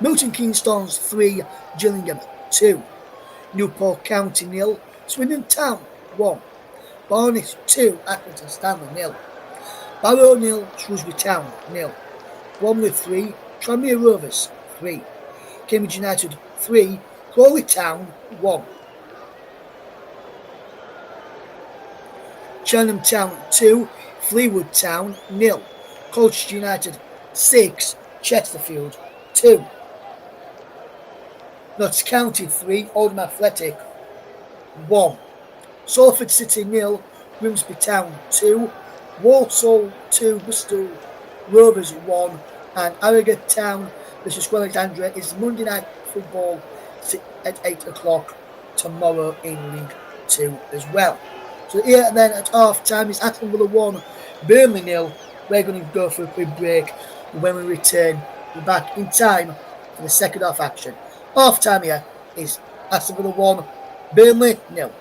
Milton Keynes Dons 3, Gillingham 2, Newport County 0, Swindon Town 1, Barnet 2, Accrington Stanley 0, Barrow 0, Shrewsbury Town 0, Bromley 3, Tranmere Rovers 3, Cambridge United 3, Crawley Town 1. Cheltenham Town 2, Fleetwood Town 0, Colchester United 6, Chesterfield 2. Notts County 3, Oldham Athletic 1. Salford City 0, Grimsby Town 2, Walsall 2, Bristol Rovers 1, and Harrogate Town versus Alexandria is Monday Night Football at 8 o'clock tomorrow in League 2 as well. So here then at half time is Aston Villa 1, Burnley 0. We're going to go for a quick break. And when we return, we're back in time for the second half action. Half time here is Aston Villa 1, Burnley 0.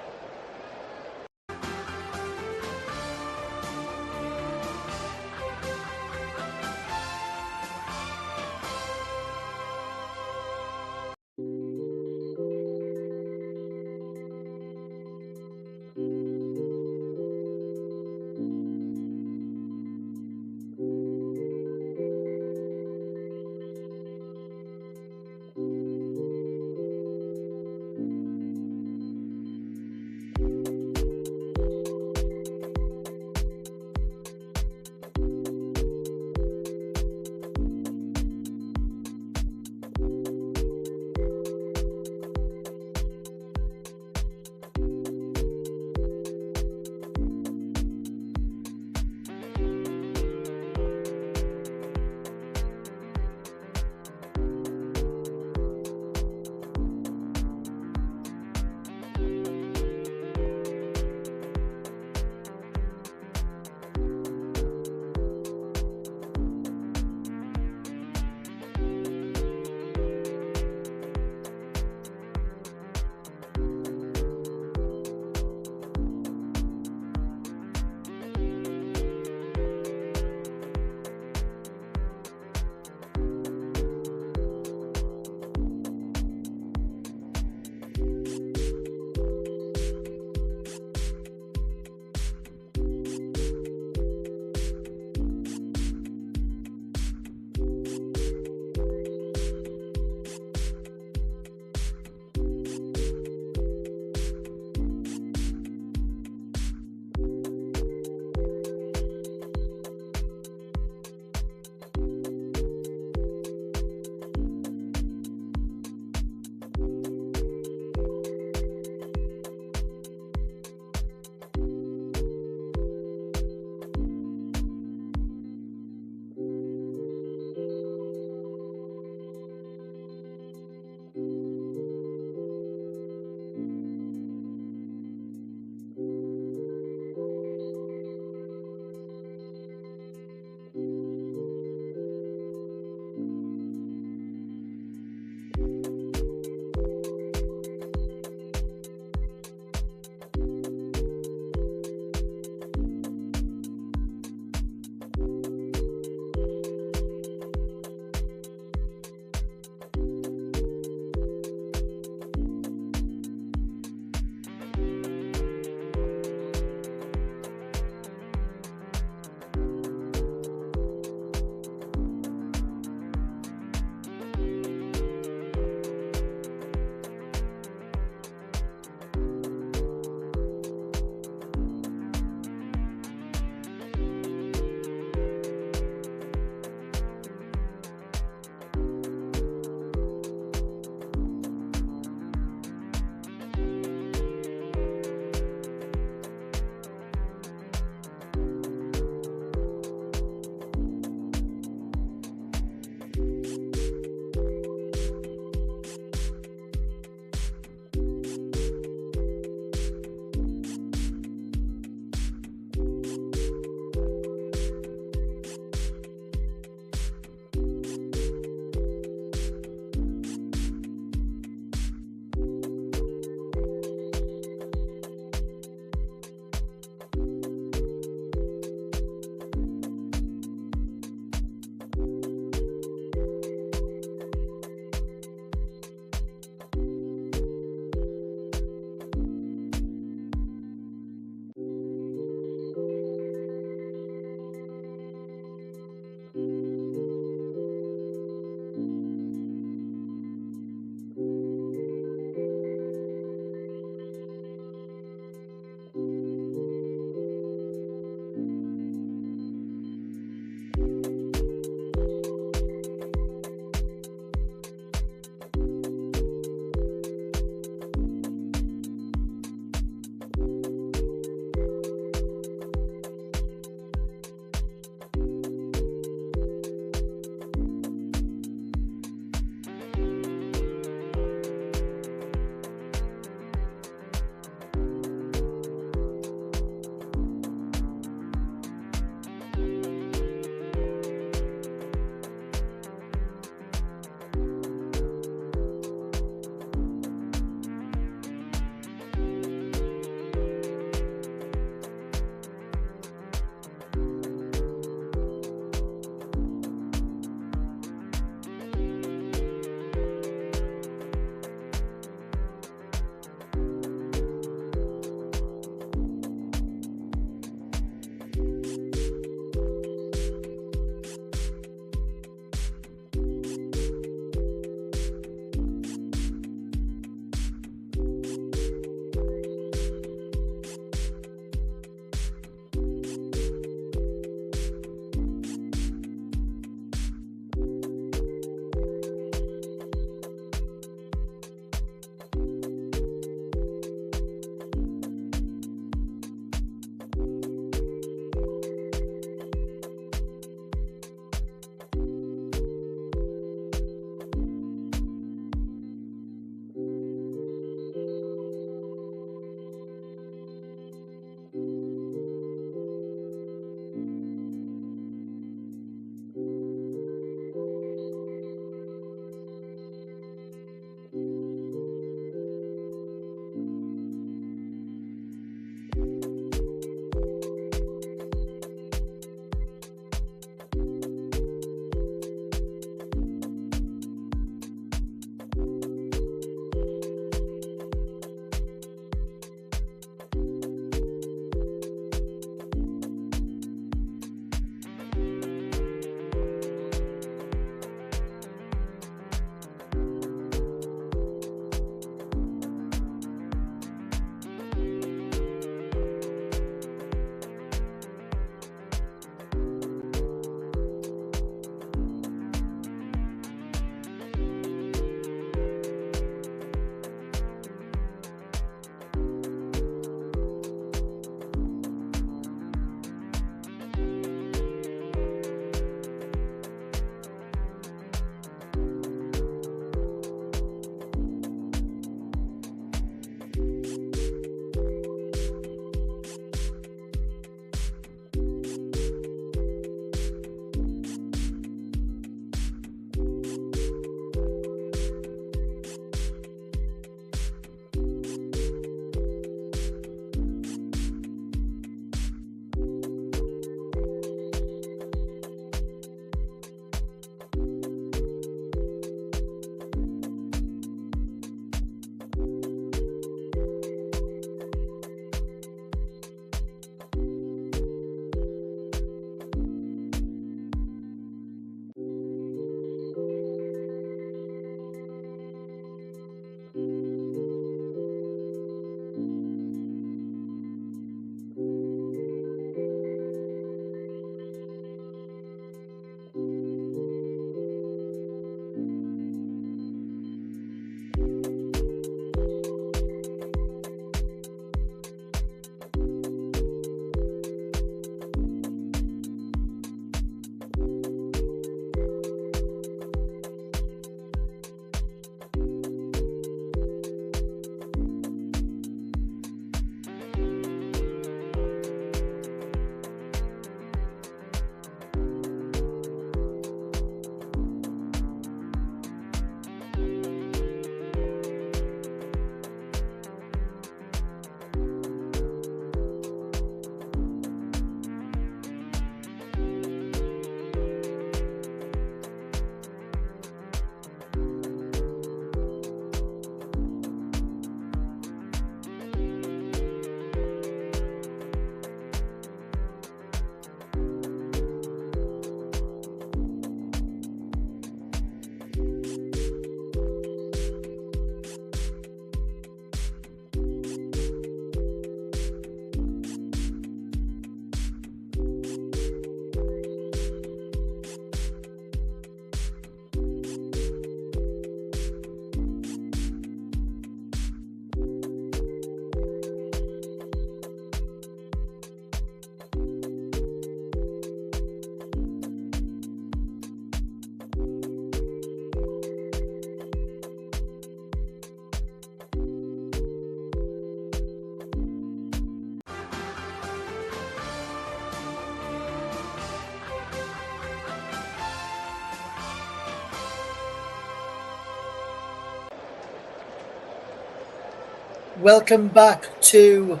Welcome back to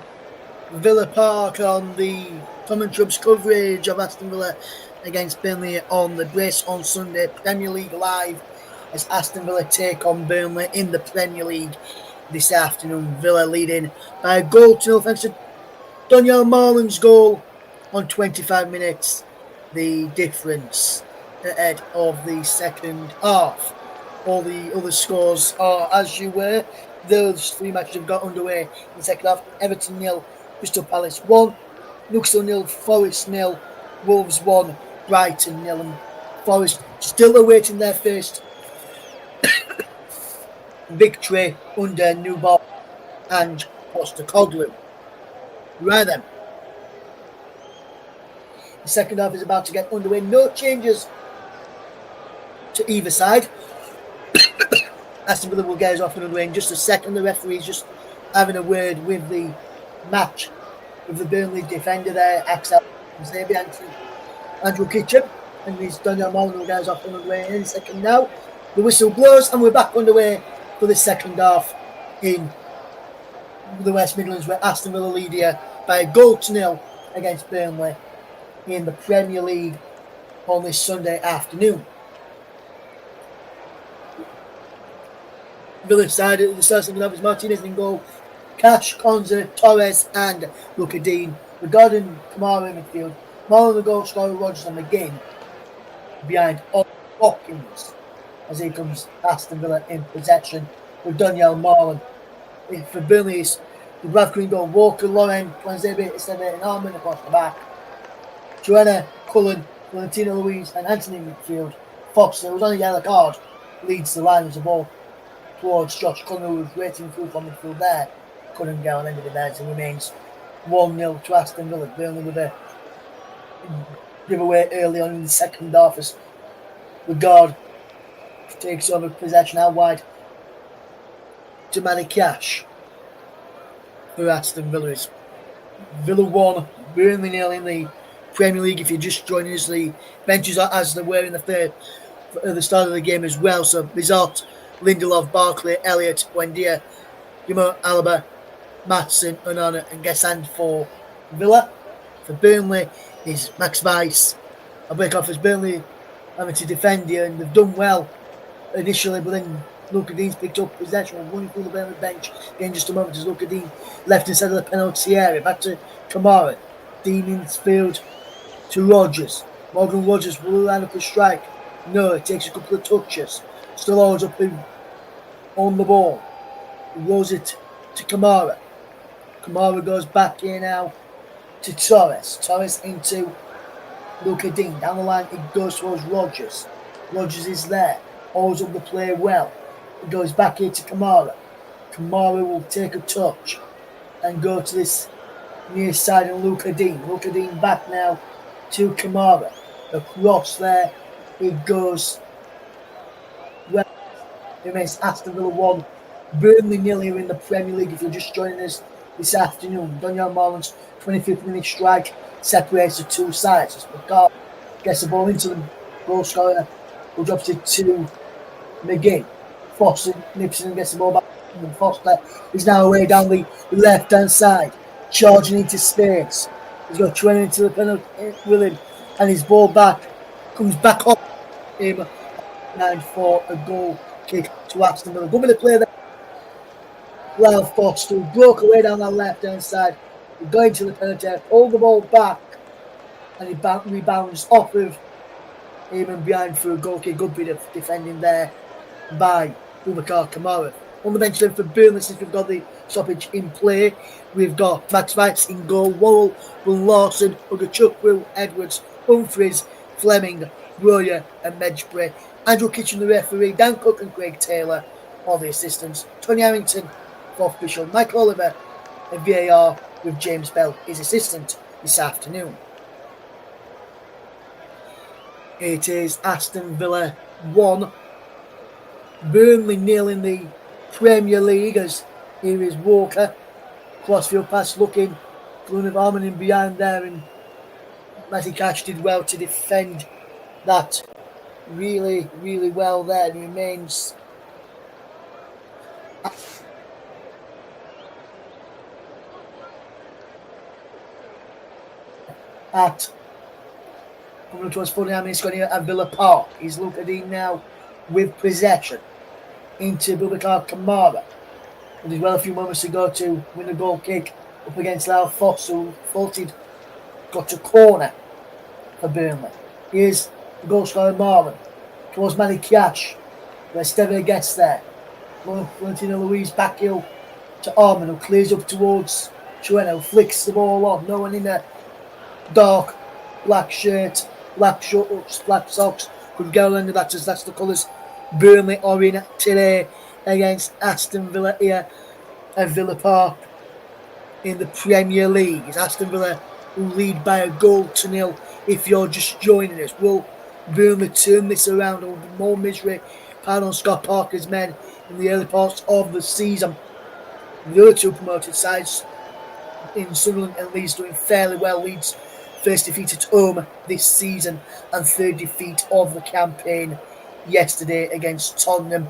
Villa Park on the Commentary coverage of Aston Villa against Burnley on the Brace on Sunday. Premier League live as Aston Villa take on Burnley in the Premier League this afternoon. Villa leading by a goal to nil thanks to Daniel Marlin's goal on 25 minutes. The difference ahead of the second half. All the other scores are as you were. Those three matches have got underway in the second half. Everton 0, Crystal Palace 1, Newcastle 0, Forest 0, Wolves 1, Brighton 0, and Forest still awaiting their first victory under new ball and Postecoglou. Right then. The second half is about to get underway. No changes to either side. Aston Villa will get us off and underway in just a second. The referee is just having a word with the match with the Burnley defender there, Axel Andrew Kitchen, and he's Daniel Marlon will get us off and underway in a second now. The whistle blows and we're back underway for the second half in the West Midlands, where Aston Villa lead here by a goal to nil against Burnley in the Premier League on this Sunday afternoon. Villa side at the start of the half Martinez in goal, Cash, Konza, Torres and Luka Dean. Regarding Kamara in midfield, Marlon the goal scorer, Rodgers and McGinn behind Watkins as he comes Aston Villa in possession with Daniel Marlon. For Burnley, it's the Brad Green goal, Walker, Lauren, Twanzebe, Esteve and Armin across the back. Joanna, Cullen, Valentino Luis and Anthony in midfield. Foster, who's on a yellow card, leads the line as a ball towards Josh Cullen, who was waiting through from midfield there. Couldn't get on end of it there, so it remains 1-0 to Aston Villa. Burnley with a giveaway early on in the second half as the guard takes over possession out wide to Matty Cash for Aston Villa. Villa 1, Burnley 0 in the Premier League. If you're just joining us, the benches are as they were in the third at the start of the game as well. So Bizot, Lindelof, Barkley, Elliott, Buendia, Guillermo Alaba, Maatsen, Onana and Gesand for Villa. For Burnley is Max Weiss. A break off as Burnley having to defend here, and they've done well initially, but then Luka Dean's picked up possession and running through the Burnley bench in just a moment as Luka Dean left inside of the penalty area. Back to Kamara. Dean in field to Rodgers. Morgan Rodgers will line up a strike. No, it takes a couple of touches. Still always up on the ball. He rolls it to Kamara. Kamara goes back here now to Torres. Torres into Luka Dean. Down the line, it goes towards Rodgers. Rodgers is there. Always up the play well. It goes back here to Kamara. Kamara will take a touch and go to this near side of Luka Dean. Luka Dean back now to Kamara. Across there, it goes well. It remains Aston Villa 1, Burnley 0 here in the Premier League. If you're just joining us this afternoon, Daniel Marlin's 25th minute strike separates the two sides. As McCart gets the ball into the goal scorer, who drops it to McGinn. Foster nips and gets the ball back. And Foster is now away down the left hand side, charging into space. He's got to run into the penalty with him, and his ball back comes back up him and for a goal kick to Aston Villa. Good bit of play there. Well, Foster broke away down that left hand side. He's going to the penalty area, pulled the ball back, and he rebounds off of him and behind for a goal kick. Good bit of defending there by Boubacar Kamara. On the bench then for Burnley, since we've got the stoppage in play, we've got Max Weiss in goal, Worrell, Will Lawson, Ugachuk, Will Edwards, Humphries, Fleming, Royer and Medjbury. Andrew Kitchen, the referee, Dan Cook and Craig Taylor are the assistants. Tony Harrington, fourth official, Michael Oliver and VAR with James Bell, his assistant this afternoon. It is Aston Villa 1, Burnley 0 in the Premier League, as here is Walker. Crossfield pass looking for one of Armin in behind there, and Matty Cash did well to defend that really, really well there. It remains at coming up towards 49 minutes going here at Villa Park. Is Luca Dean now with possession into Boubacar Kamara. And there's well a few moments to go to win a goal kick up against Lau Foss, who faulted, got a corner for Burnley. Here's the goal scorer Marvin towards Manny Kiash, where Steve gets there. Valentino Luis back hill to Armin, who clears up towards Chueno, flicks the ball on. No one in a dark black shirt, black shorts, black socks could go under that, as that's the colours Burnley are in today against Aston Villa here at Villa Park in the Premier League. It's Aston Villa who lead by 1-0 if you're just joining us. Will Burnley turn this around, or more misery piled on Scott Parker's men in the early parts of the season? The other two promoted sides in Sunderland and Leeds doing fairly well. Leeds first defeat at home this season and third defeat of the campaign yesterday against Tottenham.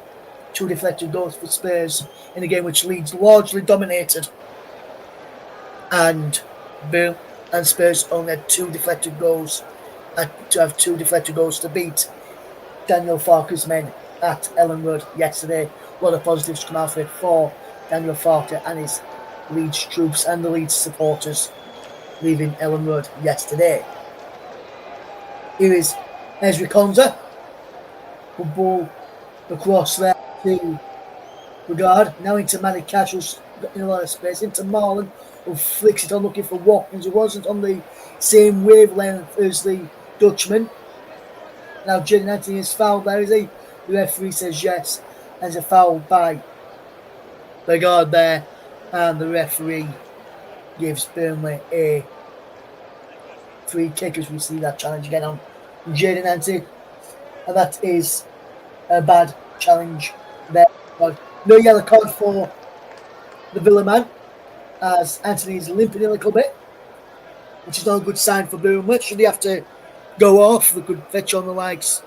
2 deflected goals for Spurs in a game which Leeds largely dominated, and Spurs only had 2 deflected goals, to have 2 deflected goals to beat Daniel Farke's men at Ellen Road yesterday. A lot of positives come out of it for Daniel Farke and his Leeds troops and the Leeds supporters leaving Ellen Road yesterday. Here is Ezri Konsa. Good ball across there to Regard. Now into Manny Cash, who's got in a lot of space. Into Marlon, who flicks it on looking for Watkins, who wasn't on the same wavelength as the Dutchman. Now Jaden Anthony is fouled there, is he? The referee says yes. There's a foul by Regard there, and the referee gives Burnley a free kick as we see that challenge again on Jaden Anthony, and that is a bad challenge there. No yellow card for the Villa man, as Anthony is limping a little bit, which is not a good sign for Burnley. Should he have to go off, they could fetch on the likes,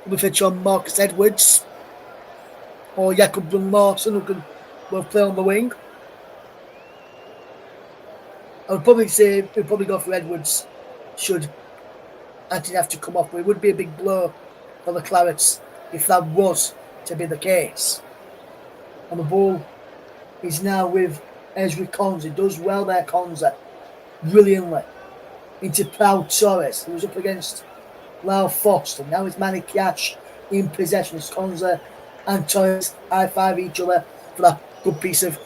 we fetch on Marcus Edwards or Jakob Larson, who can both play on the wing. I would probably say we'd probably go for Edwards should Anthony have to come off, but it would be a big blow for the Clarets if that was to be the case. And the ball is now with Ezri Konsa. He does well there, Konsa, brilliantly. Into Pau Torres, who was up against Lau Foster. Now it's Manny Kiash in possession. It's Konsa and Torres high-five each other for that good piece of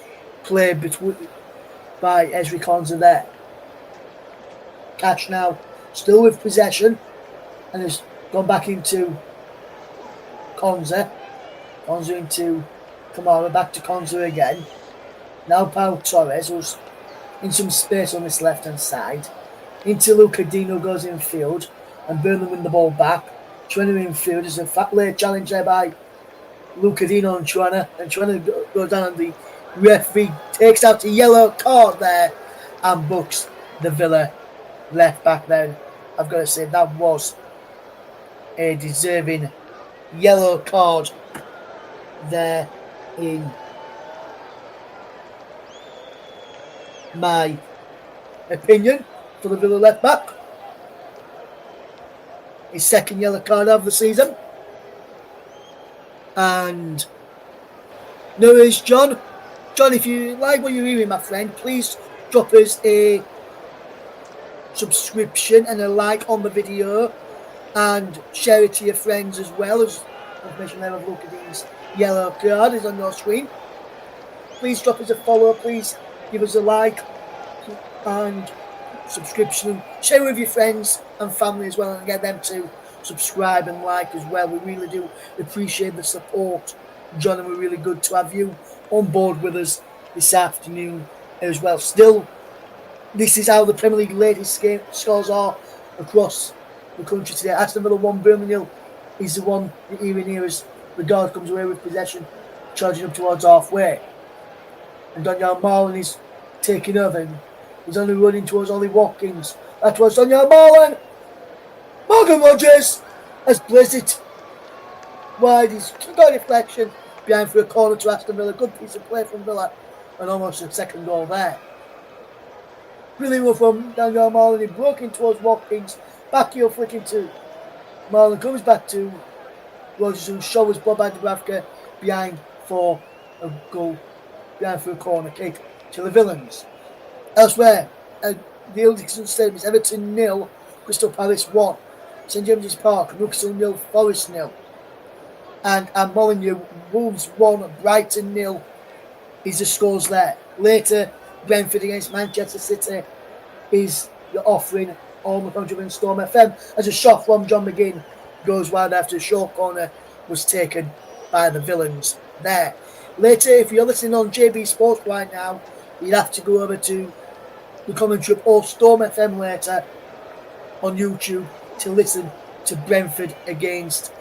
play by Ezri Konsa there. Catch now, still with possession, and has gone back into Konsa. Konsa into Kamara, back to Konsa again. Now Pau Torres, who's in some space on this left-hand side. Into Luca Dino, goes in field, and Burnley win the ball back. Chuana in field. There's a fat late challenge there by Luca Dino and Chuana goes down, and the referee takes out a yellow card there and books the Villa left back there. I've got to say that was a deserving yellow card there, in my opinion, for the Villa left back. His second yellow card of the season. And no worries, John. John, if you like what you're hearing, my friend, please drop us a subscription and a like on the video, and share it to your friends as well, as information there of Luca Dean's yellow card is on your screen. Please drop us a follow, please give us a like and subscription, and share with your friends and family as well, and get them to subscribe and like as well. We really do appreciate the support, John, and we're really good to have you on board with us this afternoon as well. Still, this is how the Premier League latest game scores are across the country today. Aston Villa 1, Burnley 0 is the one that you're hearing here as Regard comes away with possession, charging up towards halfway. And Daniel Marlon is taking over, and he's only running towards Ollie Watkins. That was Daniel Marlon. Morgan Rogers has placed it wide. He's got a deflection behind for a corner to Aston Villa. Good piece of play from Villa, and almost a second goal there. Brilliant one from Daniel Marlon. He broke in towards Watkins. Back heel flicking to Marlon. Comes back to Rogers, who showers Bob Dubravka behind for a goal. Behind for a corner kick to the Villains. Elsewhere, the Ildickson Stadium is Everton 0, Crystal Palace 1. St James's Park, Newcastle 0, Forest 0. And Molineux, Wolves 1, Brighton 0 is the scores there. Later, Brentford against Manchester City is the offering on the country of Storm FM as a shot from John McGinn goes wide after a short corner was taken by the Villains there. Later, if you're listening on JB Sports right now, you'd have to go over to the commentary of Storm FM later on YouTube to listen to Brentford against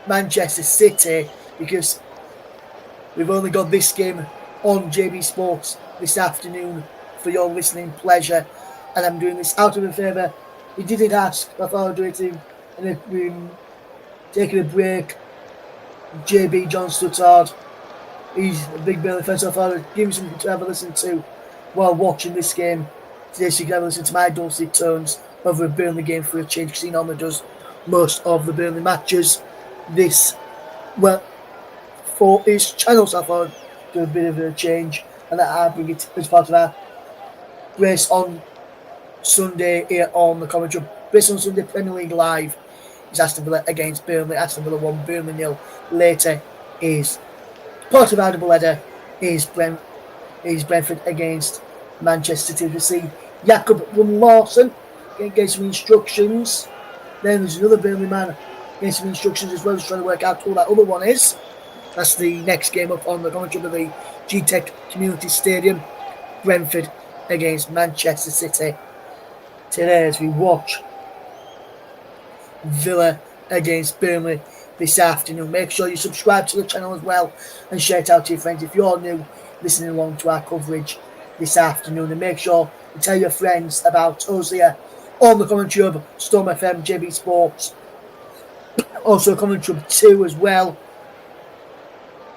Manchester City, because we've only got this game on JB Sports this afternoon for your listening pleasure, and I'm doing this out of a favour. He didn't ask, I thought I'd do it in, and we're taking a break. JB John Stuttard, he's a big Burnley fan, so I thought I'd give him something to have a listen to while watching this game today, so you can have a listen to my dulcet tones over a Burnley game for a change, because he normally does most of the Burnley matches for his channel, so I thought I'd do a bit of a change, and that I bring it as part of our Brace on Sunday here on the commentary. Brace on Sunday Premier League Live is Aston Villa against Burnley. Aston Villa 1, Burnley 0. Later is part of our double header is Brentford against Manchester City. We see Jakob Lawson getting some instructions. Then there's another Burnley man getting some instructions as well, just trying to work out who that other one is. That's the next game up on the commentary of the G-Tech Community Stadium. Brentford against Manchester City today as we watch Villa against Burnley this afternoon. Make sure you subscribe to the channel as well and share it out to your friends if you're new listening along to our coverage this afternoon, and make sure you tell your friends about us here on the commentary of Storm FM JB Sports. Also commentary 2 as well,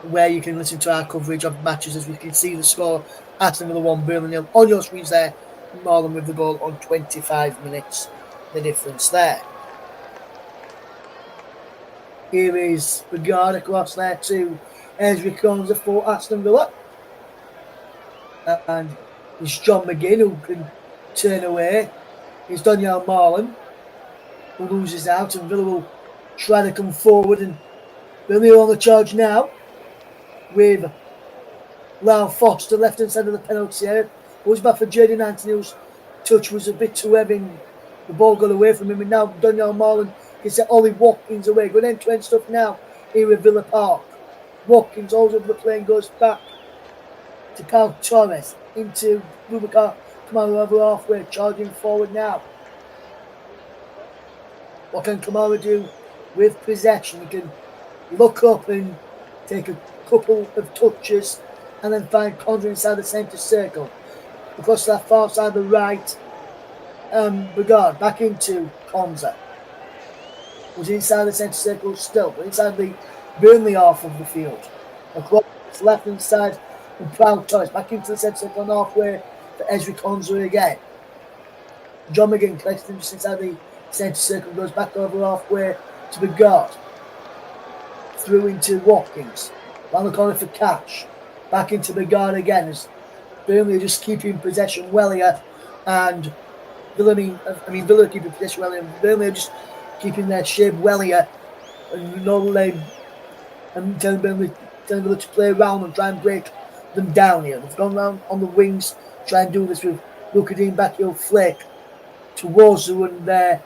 where you can listen to our coverage of matches as we can see the score. Aston Villa 1, Burnley 0 on your screens there. Marlon with the goal on 25 minutes. The difference there. Here is Begard across there to Ezri Konza for Aston Villa. And it's John McGinn who can turn away. It's Daniel Marlon who loses out, and Villa will try to come forward, and Burnley on the charge now with Lyle Foster left hand side of the penalty area. Goes back for Jadon Anthony, whose touch was a bit too heavy. The ball got away from him, and now Daniel Marlon can set Ollie Watkins away. Good end-to-end stuff now here at Villa Park. Watkins holds up the play and goes back to Pau Torres into Boubacar Kamara over halfway, charging forward now. What can Kamara do with possession? He can look up and take a couple of touches and then find Konza inside the centre circle. Across that far side of the right, Begard back into Konza. Was inside the centre circle still, but inside the Burnley half of the field. Across the left hand side, and Proud Torres back into the centre circle and halfway for Ezri Konza again. John McGinn collects him just inside the centre circle, goes back over halfway to Begard. Through into Watkins. Round the corner for Cash. Back into Begard again as Burnley are just keeping possession well here, and Villa keeping possession well here, and Burnley are just keeping their shape well here, and telling Burnley to play around and try and break them down here. They've gone round on the wings, try and do this with Lukadine back heel flick towards the one there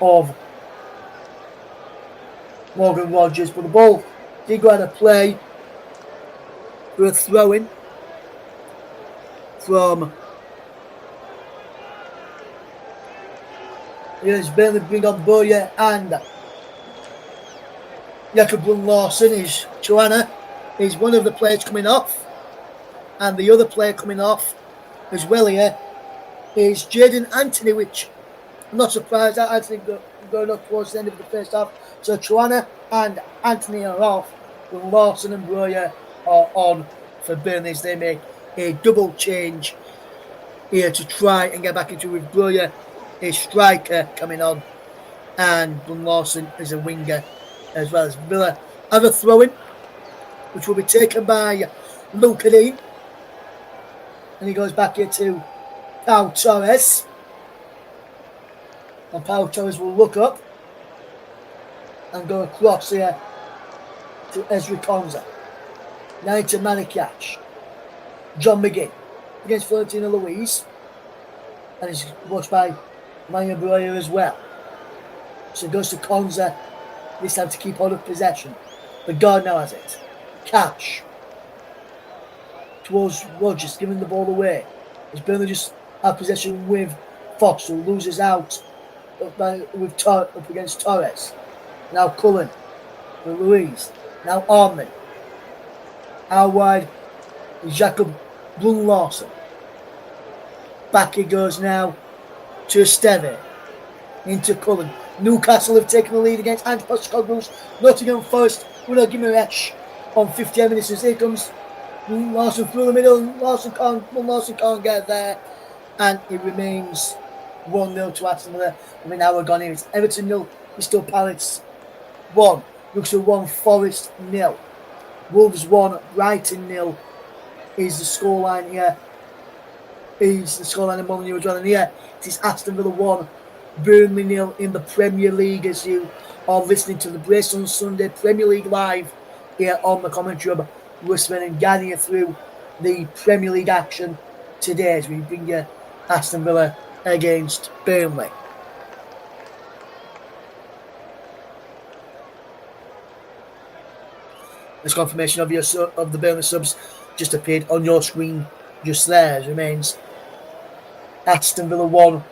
of Morgan Rogers, but the ball did go out of play for a throw-in from Burnley bring on Boya and Jakob Lawson. Is Joanna is one of the players coming off, and the other player coming off as well here is Jadon Anthony, which I'm not surprised that Anthony going up towards the end of the first half. So Joanna and Anthony are off, but Lawson and Boya are on for Burnley as they make a double change here to try and get back into with Breuer, a striker coming on, and Glenn Lawson is a winger, as well as Villa have a throw-in, which will be taken by Luca Dean. And he goes back here to Pau Torres. And Pau Torres will look up and go across here to Ezri Konsa. Now into Manikac. John McGinn against Florentino Luis. And he's watched by Maya Breuer as well. So it goes to Konsa, this time to keep hold of possession. But God now has it. Catch. Towards Rodgers, giving the ball away. As Burnley just have possession with Fox, who loses out up against Torres. Now Cullen with Luis. Now Arman. Out wide is Jacob Blum-Larsen. Back he goes now to Esteve. Into Cullen. Newcastle have taken the lead against Antipostoglu's Nottingham Forest. Bruno Guimaraes on 58 minutes as here comes Larson through the middle, and Larson can't get there, and it remains 1-0 to Aston Villa. I mean, now we're gone here. It's Everton 0, Crystal Palace 1, Luxor 1, Forest 0, Wolves 1, Brighton 0 is the scoreline here. Is the scoreline in Molyneux as well, and here it is Aston Villa 1, Burnley 0 in the Premier League, as you are listening to the Brace on Sunday Premier League live here on the commentary of Russman and guiding you through the Premier League action today as we bring you Aston Villa against Burnley. This confirmation of the Burnley subs just appeared on your screen just there. It remains Aston Villa 1,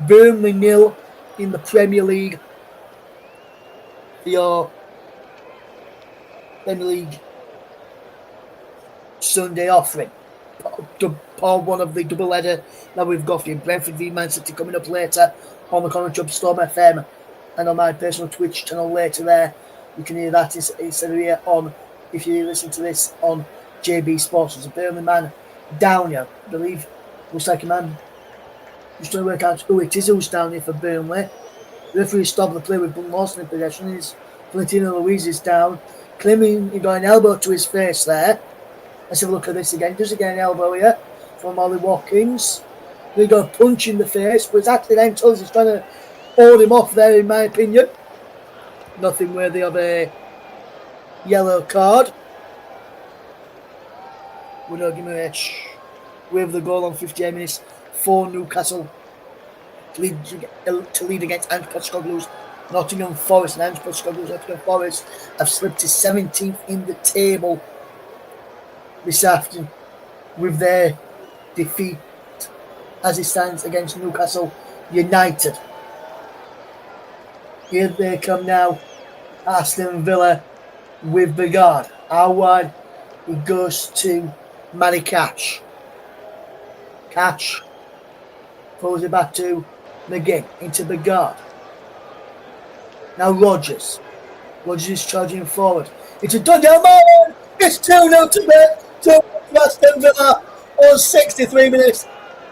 Burnley 0 in the Premier League. For your Premier League Sunday offering. Part one of the double header that we've got for you. Brentford v Man City coming up later on the commentary of Storm FM and on my personal Twitch channel later there. You can hear that instead of here on, if you listen to this on JB Sports. There's a Burnley man down here, I believe. Looks like a man who's trying to work out who it is who's down here for Burnley. The referee stopped the play with Bun Lawson in possession. Valentino Luis is down. Claiming he got an elbow to his face there. Let's have a look at this again. Does he get an elbow here from Ollie Watkins? He got a punch in the face, but it's accidental. He's trying to hold him off there, in my opinion. Nothing worthy of a yellow card. Bruno Guimaraes with the goal on 58 minutes for Newcastle to lead against Antipostoglu's Nottingham Forest. And Antipostoglu's Nottingham Forest have slipped to 17th in the table this afternoon with their defeat as it stands against Newcastle United. Here they come now, Aston Villa with Begard. Out wide, it goes to Manikac. Catch. Throws it back to McGinn, into Begard. Now Rodgers. Rodgers is charging forward. It's a Daniel Marlon. It's 2-0 to Aston Villa on 63 minutes.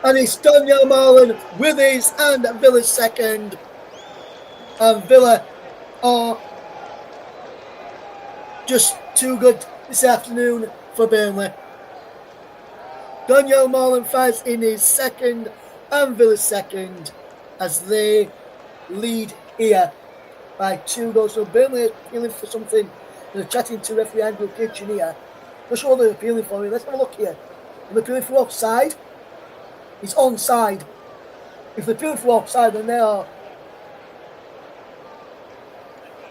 And it's Daniel Marlon with his and Villa's second. And Villa are just too good this afternoon for Burnley. Daniel Marlon fires in his second and Villa's second as they lead here by 2 goals. So Burnley is appealing for something. They're chatting to referee Andrew Kitchen here. Not sure what they're appealing for. Let's have a look here. If they're appealing for offside, it's onside. If they're appealing for offside, then they are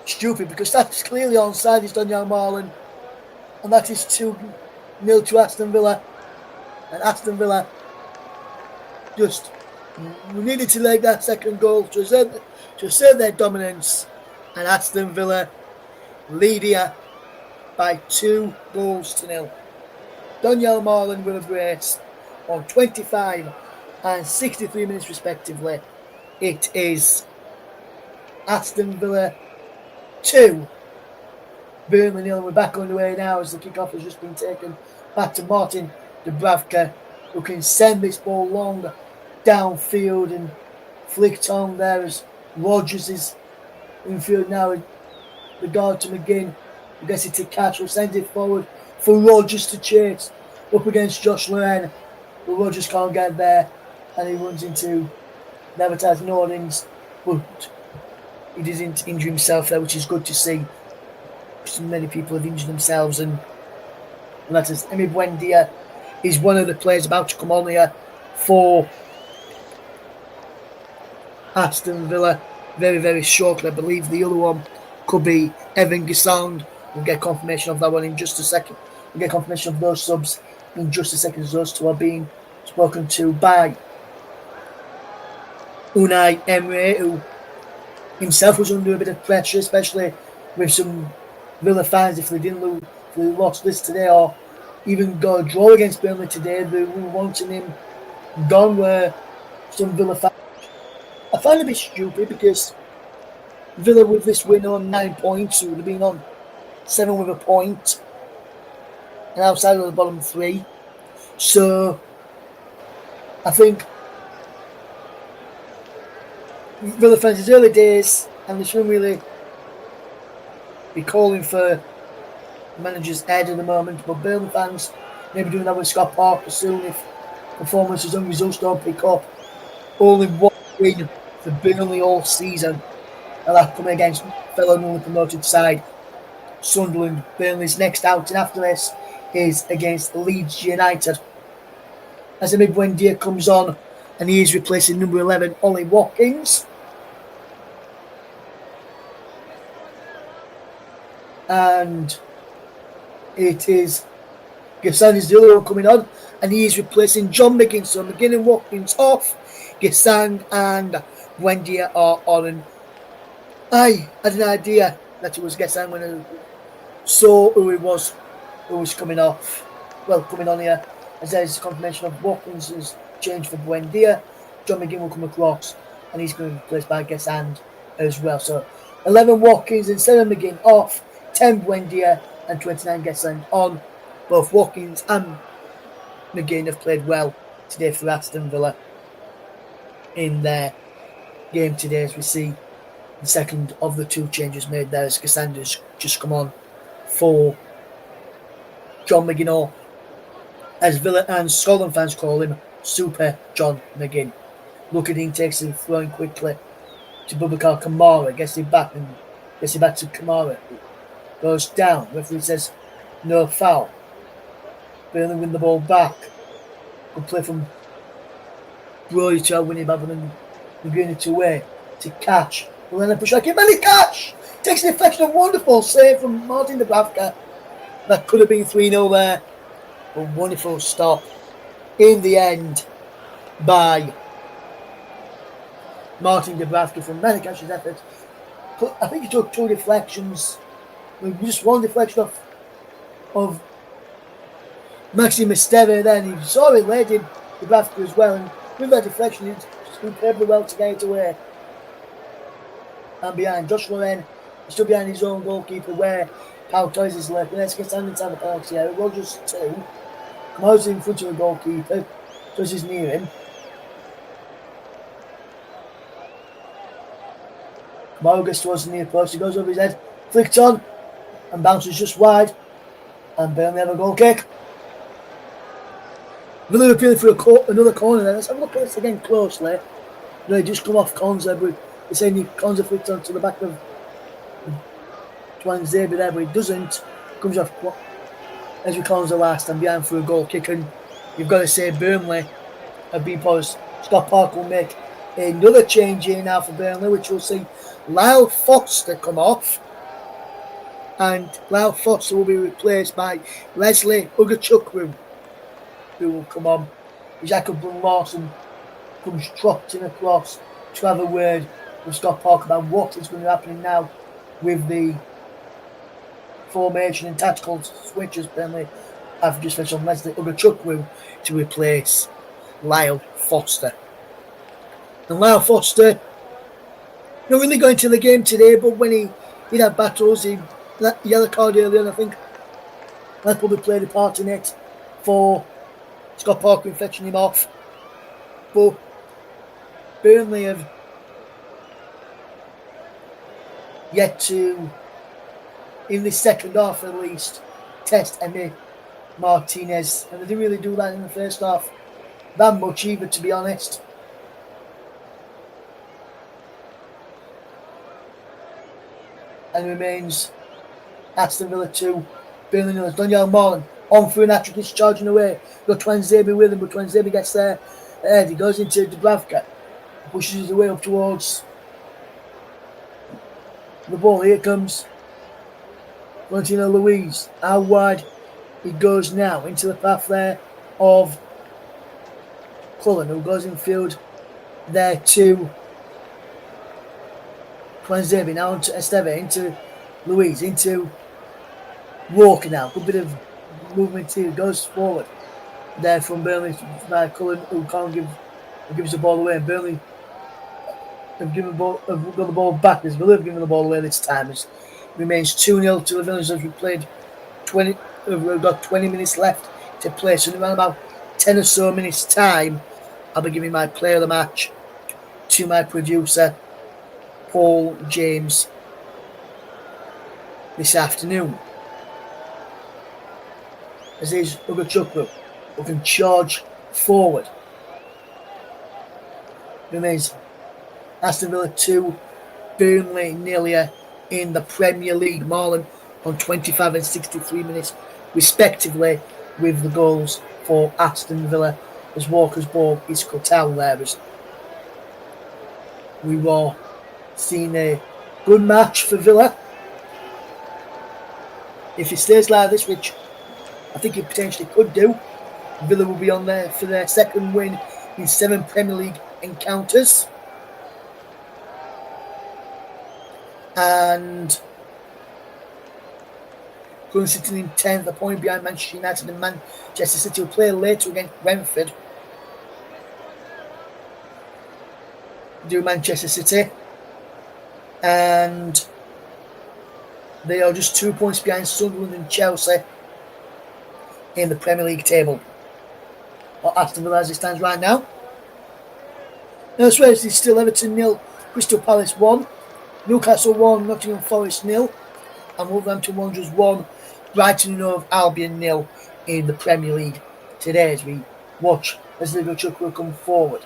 stupid, because that's clearly onside. It's Daniel Marlon, and that is 2-0 to Aston Villa. And Aston Villa just needed to make that second goal to assert their dominance, and Aston Villa lead here by 2-0. Daniel Marlon with a brace on 25 and 63 minutes respectively. It is Aston Villa 2, Burnley 0. We're back underway now as the kickoff has just been taken back to Martin Dubravka who can send this ball long downfield and flicked on there as Rodgers is infield now. Regard to McGinn, who gets it to catch, will send it forward for Rodgers to chase up against Josh Loren, but Rodgers can't get there and he runs into Nevertaz Nordings, but he doesn't injure himself there, which is good to see. So many people have injured themselves, and that is Emi Buendia is one of the players about to come on here for Aston Villa very, very shortly. I believe the other one could be Evan Gisand. We'll get confirmation of that one in just a second. We'll get confirmation of those subs in just a second, as those two are being spoken to by Unai Emery, who himself was under a bit of pressure, especially with some Villa fans. If they lost this today or even got a draw against Burnley today, they were wanting him gone, where some Villa fans I find it a bit stupid, because Villa with this win on 9 points, who would have been on 7 with a point, and outside of the bottom 3. So I think Villa fans, it's early days, and they shouldn't really be calling for manager's head at the moment. But Burnley fans maybe doing that with Scott Parker soon if performances and results don't pick up. Only one win for Burnley all season, and that coming against fellow newly promoted side Sunderland. Burnley's next outing after this is against Leeds United. As Emi Buendia comes on, and he is replacing number 11 Ollie Watkins. And it is Gisand is the other one coming on, and he is replacing John McGinn. So McGinn and Watkins off, Gisand and Buendia are on. And I had an idea that it was Gisand when I saw who was coming off. Well, coming on here, as there's confirmation of Watkins has changed for Buendia. John McGinn will come across, and he's going to be replaced by Gisand as well. So 11 Watkins and 7 McGinn off, 10 Buendia and 29 Gisand on. Both Watkins and McGinn have played well today for Aston Villa in their game today, as we see the second of the two changes made there, as Gisand's just come on for John McGinn, or as Villa and Scotland fans call him, Super John McGinn. Look at him, takes him throwing quickly to Boubacar Kamara, gets it back to Kamara, goes down, referee says no foul. Burnley win the ball back. Good play from Brody to win it back, but then McGinn it away to catch. Well, then a push like him, and he catch! Takes the deflection, a wonderful save from Martin Dubravka. That could have been 3-0 there. A wonderful stop in the end by Martin Dubravka from Manikash's efforts. I think he took 2 deflections. Just one deflection of Maxime Esteve, then he saw it led him Dubravka as well, and with that deflection he's done very well to get it away. And behind Josh Loren, he's still behind his own goalkeeper where Pau Torres is left, and let's get standing inside the penalty area. Rodgers 2. Kamara's in front of the goalkeeper, Torres is near him. Kamara gets towards the near post, he goes over his head, flicked on, and bounces just wide, and Burnley have a goal kick. Villa appealing for another corner there. Let's have a look at this again closely. They just come off Konza, but they're saying Konza flicked onto the back of Twan Zabi there, but it doesn't. Comes off Ezri Konza last and behind for a goal kick, and you've got to say Burnley have been paused. Scott Parker will make another change here now for Burnley, which will see Lyle Foster come off, and Lyle Foster will be replaced by Leslie Ugachukwu, who will come on. Jacob Lawson comes trotting across to have a word with Scott Parker about what is going to be happening now with the formation and tactical switches. Burnley have just finished on Leslie Ugachukwu to replace Lyle Foster. And Lyle Foster not really going to the game today, but when he did have battles, that yellow card earlier, and I think that probably played a part in it for Scott Parker fetching him off. But Burnley have yet to, in the second half at least, test Emi Martinez. And they didn't really do that in the first half that much either, to be honest. And remains Aston Villa 2, Burnley 0. Daniel Marlin on for an hat-trick, he's charging away. Got Twanzebe with him, but Twanzebe gets there. He goes into Dubravka, pushes his way up towards the ball. Here comes Valentino Luis. How wide he goes now into the path there of Cullen, who goes in field there to Twanzebe. Now onto Esteve, into Luis, into Walker now. Good bit of movement here. Goes forward there from Burnley by Cullen, who can't gives the ball away. And Burnley have got the ball back. As Villa have given the ball away this time. It remains 2-0 to the Villains as we've got 20 minutes left to play. So in around about 10 or so minutes time, I'll be giving my player of the match to my producer, Paul James, this afternoon. As is Ugachukwu, who can charge forward. Remains Aston Villa 2, Burnley 0 in the Premier League. Marlon on 25 and 63 minutes respectively, with the goals for Aston Villa as Walker's ball is cut out there. As we were seeing a good match for Villa. If it stays like this, which I think it potentially could do, Villa will be on there for their second win in 7 Premier League encounters. And currently sitting in 10th, a point behind Manchester United, and Manchester City will play later against Brentford. Do Manchester City. And they are just 2 points behind Sunderland and Chelsea in the Premier League table. Or Aston Villa as it stands right now. Elsewhere, it's still Everton 0, Crystal Palace 1, Newcastle 1, Nottingham Forest 0, and Wolverhampton Wanderers 1, Brighton and Hove Albion 0 in the Premier League today as we watch as Liverpool will come forward.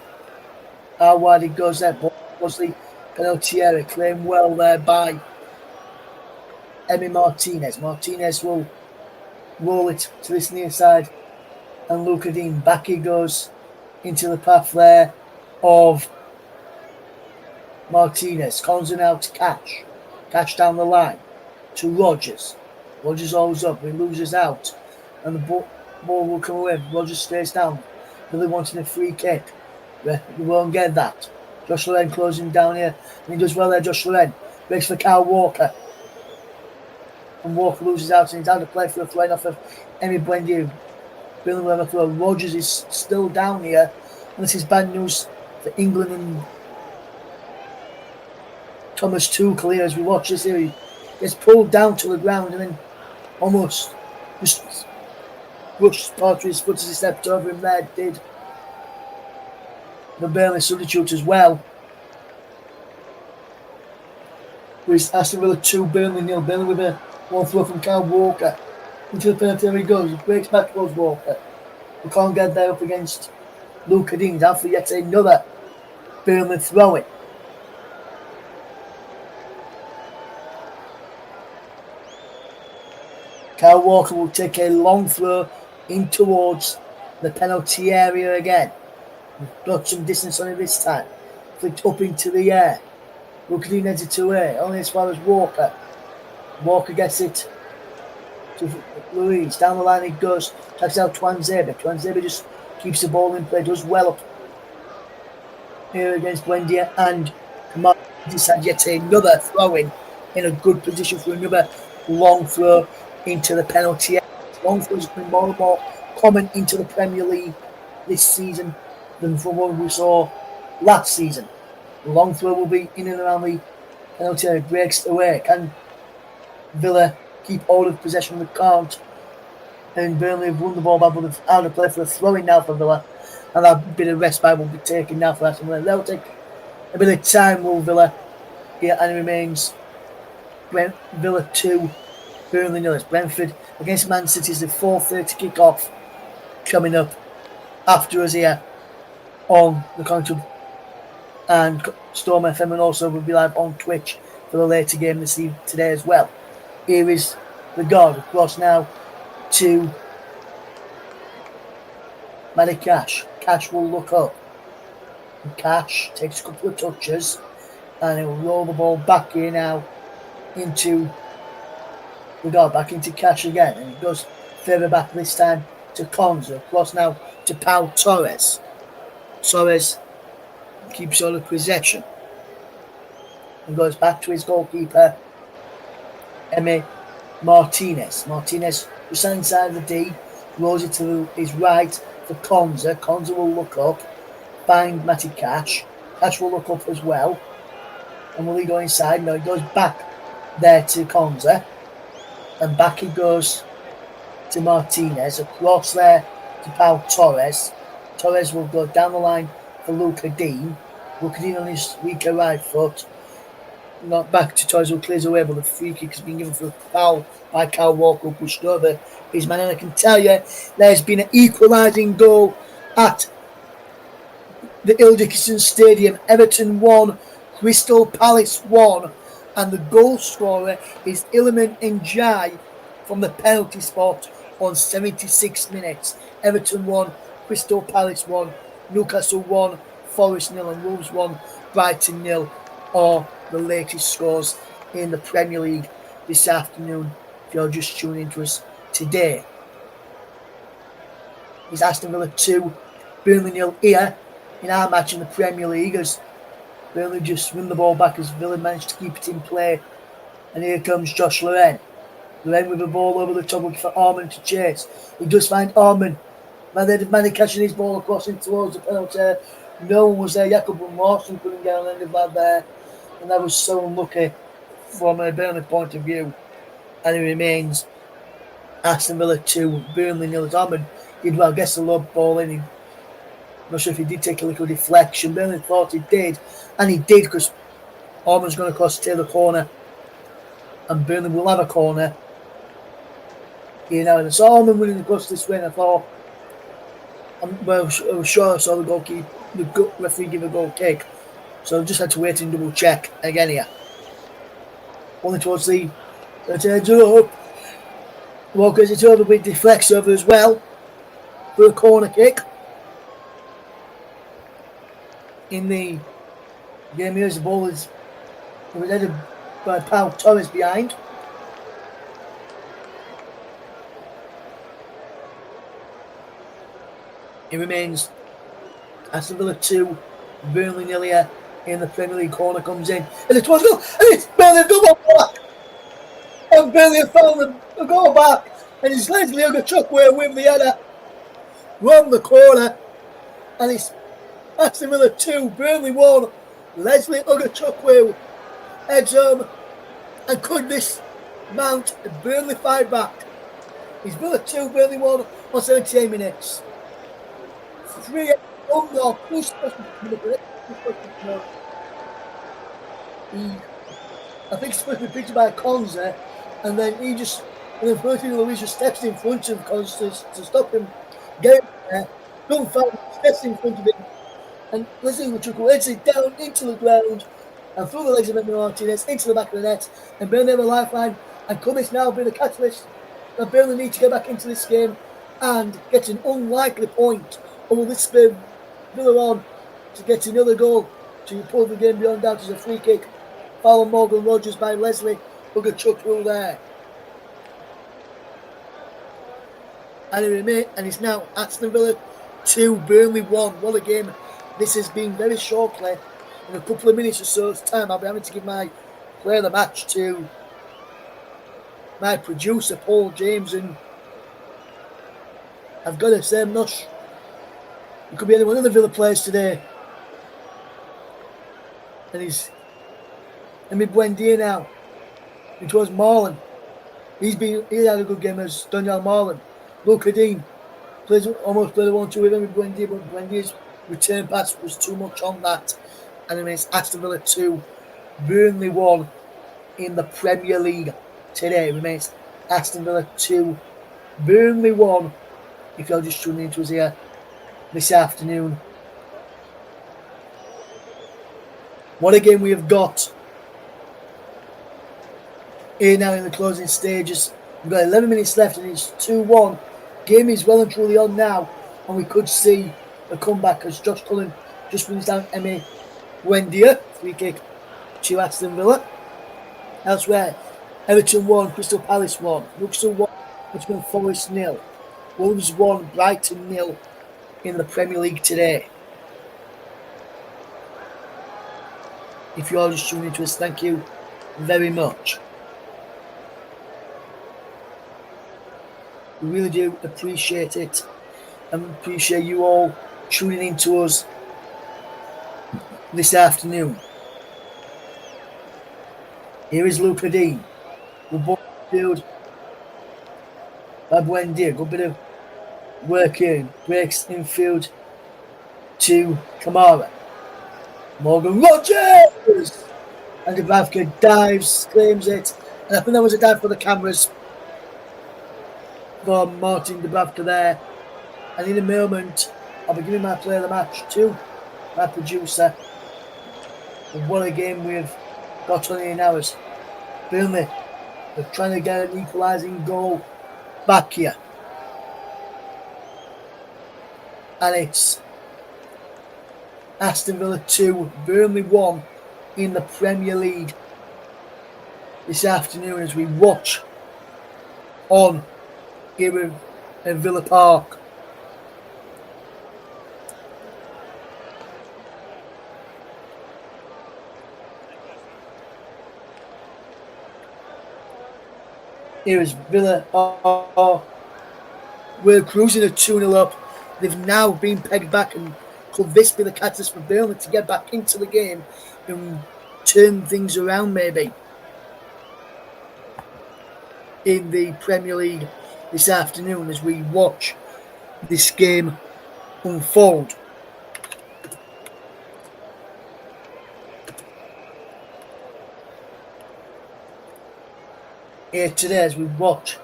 How wide it goes there, but was the penalty area claimed well there by Emi Martinez. Martinez will roll it to this near side, and Luka Dean back he goes into the path there of Martinez. Conza now to catch down the line to Rodgers. Rodgers holds up, he loses out, and the ball will come away. Rodgers stays down, really wanting a free kick. They won't get that. Josh Loren closing down here, and he does well there. Josh Loren breaks for Kyle Walker, and Walker loses out, and he's out to play for a throw off of Emi Buendia. Burnley will have a throw. Rodgers is still down here, and this is bad news for England and Thomas Tuchel here as we watch this series. Gets pulled down to the ground and then almost just rushed part of his foot as he stepped over him there. Did the Burnley substitute as well. With Aston Villa 2, Burnley 0. Burnley with a one throw from Kyle Walker into the penalty area he goes. He breaks back towards Walker. We can't get there up against Luka Dean. Down for yet another Burnley throw-in. Kyle Walker will take a long throw in towards the penalty area again. Got some distance on it this time. Flicked up into the air. Luka Dean heads it away, only as far as Walker. Walker gets it to Luis. Down the line it goes. Tracks out Twanzebe. Twanzebe just keeps the ball in play. Does well up here against Buendia. And Kamara decides yet another throw-in in a good position for another long throw into the penalty area. Long throws have been more and more common into the Premier League this season than from what we saw last season. The long throw will be in and around the penalty area. Breaks away. Can Villa keep hold of possession? They can't. And Burnley have won the ball back, but they've out of play for a throw-in now for Villa. And that bit of respite will be taken now for Aston Villa. They'll take a bit of time, will Villa. Yeah, and it remains Villa 2, Burnley 0. It's Brentford against Man City. It's the 4:30 kick-off coming up after us here on the Control. And Storm FM and also will be live on Twitch for the later game today as well. Here is the guard across now to Matty Cash. Cash will look up. And Cash takes a couple of touches and he will roll the ball back here now into the guard, back into Cash again. And it goes further back this time to Konza. Across now to Pau Torres. Torres keeps all the possession and goes back to his goalkeeper, Emi Martinez. Martinez was standing inside the D, rolls it to his right for Konza. Konza will look up, find Matty Cash. Cash will look up as well. And will he go inside? No, he goes back there to Konza. And back he goes to Martinez. Across there to Pau Torres. Torres will go down the line for Luca Dean. Luca Dean on his weaker right foot. Not back to Torres, who clears away, but the free kick has been given for a foul by Kyle Walker, who pushed over his man. And I can tell you, there's been an equalising goal at the Il Dickinson Stadium. Everton 1, Crystal Palace 1, and the goal scorer is Iliman Ndiaye from the penalty spot on 76 minutes. Everton 1, Crystal Palace 1, Newcastle 1, Forest 0, and Wolves 1, Brighton 0 are the latest scores in the Premier League this afternoon. If you're just tuning into us today, it's Aston Villa 2, Burnley 0 here in our match in the Premier League, as Burnley just win the ball back as Villa managed to keep it in play. And here comes Josh Loren. Loren with the ball over the top for Arman to chase. He does find Arman. Manny catching his ball across in towards the penalty. No one was there. Jacob Morrison couldn't get on any of that there. And that was so unlucky from a Burnley point of view. And it remains Aston Villa 2, Burnley 0. Arman did well, gets the low ball in. I'm not sure if he did take a little deflection. Burnley thought he did. And he did, because Arman's going to cross the corner. And Burnley will have a corner. You know, and I saw Arman running across this way, and I thought, I was sure I saw the goalkeeper, the referee give a goal kick. So I just had to wait and double check again here. Only towards the edge up. Walker's it over with deflects over as well for a corner kick. In the game here, the ball was headed by Pau Torres behind. It remains Aston Villa 2, Burnley 0 here in the Premier League. Corner comes in, and it's 1 goal, and it's Burnley double back. And Burnley have found the goal back, and it's Leslie Ugachukwu with the header from the corner, and it's Aston Villa 2, Burnley 1. Leslie Ugachukwu heads home, and could this mount a Burnley fight back? It's Villa 2, Burnley 1 on 78 minutes. 3 goal, I think it's supposed to be picked by Konza, and then Luis just steps in front of Konza to stop him getting there. Don't find steps in front of him, and Leslie Ugachukwu heads it down into the ground and through the legs of Emi Martinez into the back of the net, and Burnley have a lifeline, and could this now be the catalyst that Burnley need to get back into this game and get an unlikely point, or will this spur Villa on to get another goal to pull the game beyond doubt as a free kick? Foul on Morgan Rogers by Leslie Ugachukwu there. And it's now Aston Villa 2, Burnley 1. What a game this has been. Very shortly, in a couple of minutes or so's time, I'll be having to give my player of the match to my producer, Paul James, and I've got to say, I'm not sure. It could be any one of the Villa players today. And he's Emi Buendia now. It was Marlon. He had a good game as Daniel Marlon. Luca Dean almost played a 1-2 with him with Buendia, but Buendia's return pass was too much on that. And it means Aston Villa 2, Burnley 1 in the Premier League today. It remains Aston Villa 2, Burnley 1. If you're just tuning into us here this afternoon. What a game we have got here now in the closing stages. We've got 11 minutes left and it's 2-1. Game is well and truly on now, and we could see a comeback as Josh Cullen just brings down Emi Buendia. Free kick to Aston Villa. Elsewhere, Everton 1, Crystal Palace 1, Newcastle 1, Nottingham Forest 0, Wolves 1, Brighton 0 in the Premier League today. If you're just tuning into us, thank you very much. We really do appreciate it and appreciate you all tuning in to us this afternoon. Here is Luca Dean. Good ball field by Buendia. Good bit of work here. Breaks infield to Kamara. Morgan Rogers! And Dubravka dives, claims it. And I think that was a dive for the cameras for Martin Dubravka there. And in a moment, I'll be giving my player of the match to my producer. And what a game we've got on here now is Burnley. They're trying to get an equalising goal back here. And it's Aston Villa 2, Burnley 1 in the Premier League this afternoon as we watch on here in Villa Park. Here is Villa. We're cruising at 2-0 up. They've now been pegged back, and could this be the catalyst for Burnley to get back into the game and turn things around maybe in the Premier League this afternoon as we watch this game unfold. Here today as we watch.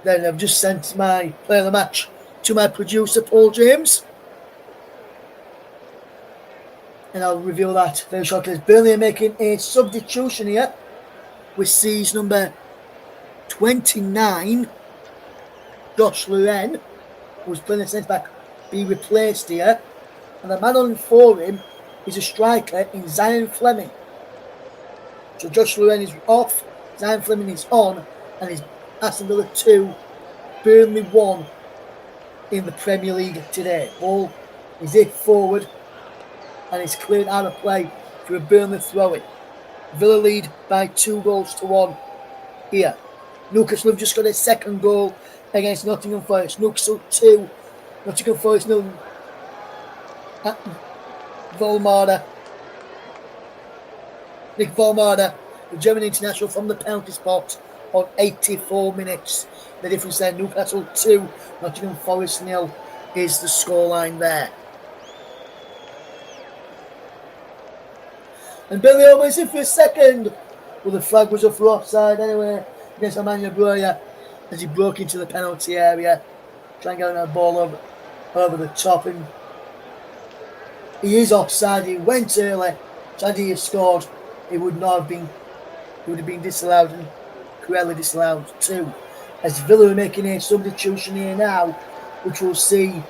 Then I've just sent my player of the match to my producer Paul James. And I'll reveal that very shortly. Burnley are making a substitution here with C's number 29, Josh Loren, who's playing the centre back, be replaced here. And the man on for him is a striker in Zion Fleming. So Josh Loren is off, Zion Fleming is on, and it's Aston Villa 2, Burnley 1 in the Premier League today. Ball is hit forward and it's cleared out of play for a Burnley throw-in. Villa lead by 2-1 here. Newcastle have just got a second goal against Nottingham Forest. Newcastle 2, Nottingham Forest 0. Nick Volmada, the German international from the penalty spot on 84 minutes. The difference there, Newcastle 2, Nottingham Forest 0 is the scoreline there. And Billy almost in for a second. Well, the flag was up for offside anyway against Emmanuel Broya as he broke into the penalty area, trying to get a ball over the top. And he is offside. He went early. So had he have scored, it would not have been. It would have been disallowed and cruelly disallowed too. As Villa are making a substitution here now, which will see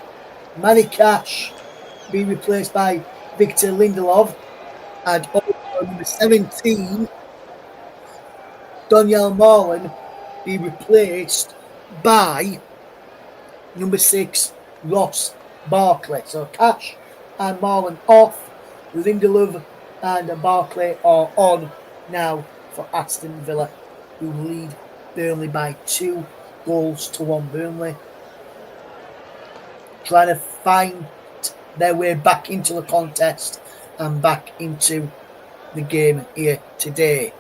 Manny Cash be replaced by Victor Lindelof. And number 17, Daniel Marlin, be replaced by number 6, Ross Barkley. So Cash and Marlin off, Lindelof and Barkley are on now for Aston Villa, who lead Burnley by 2-1. Burnley trying to find their way back into the contest and back into the game here today.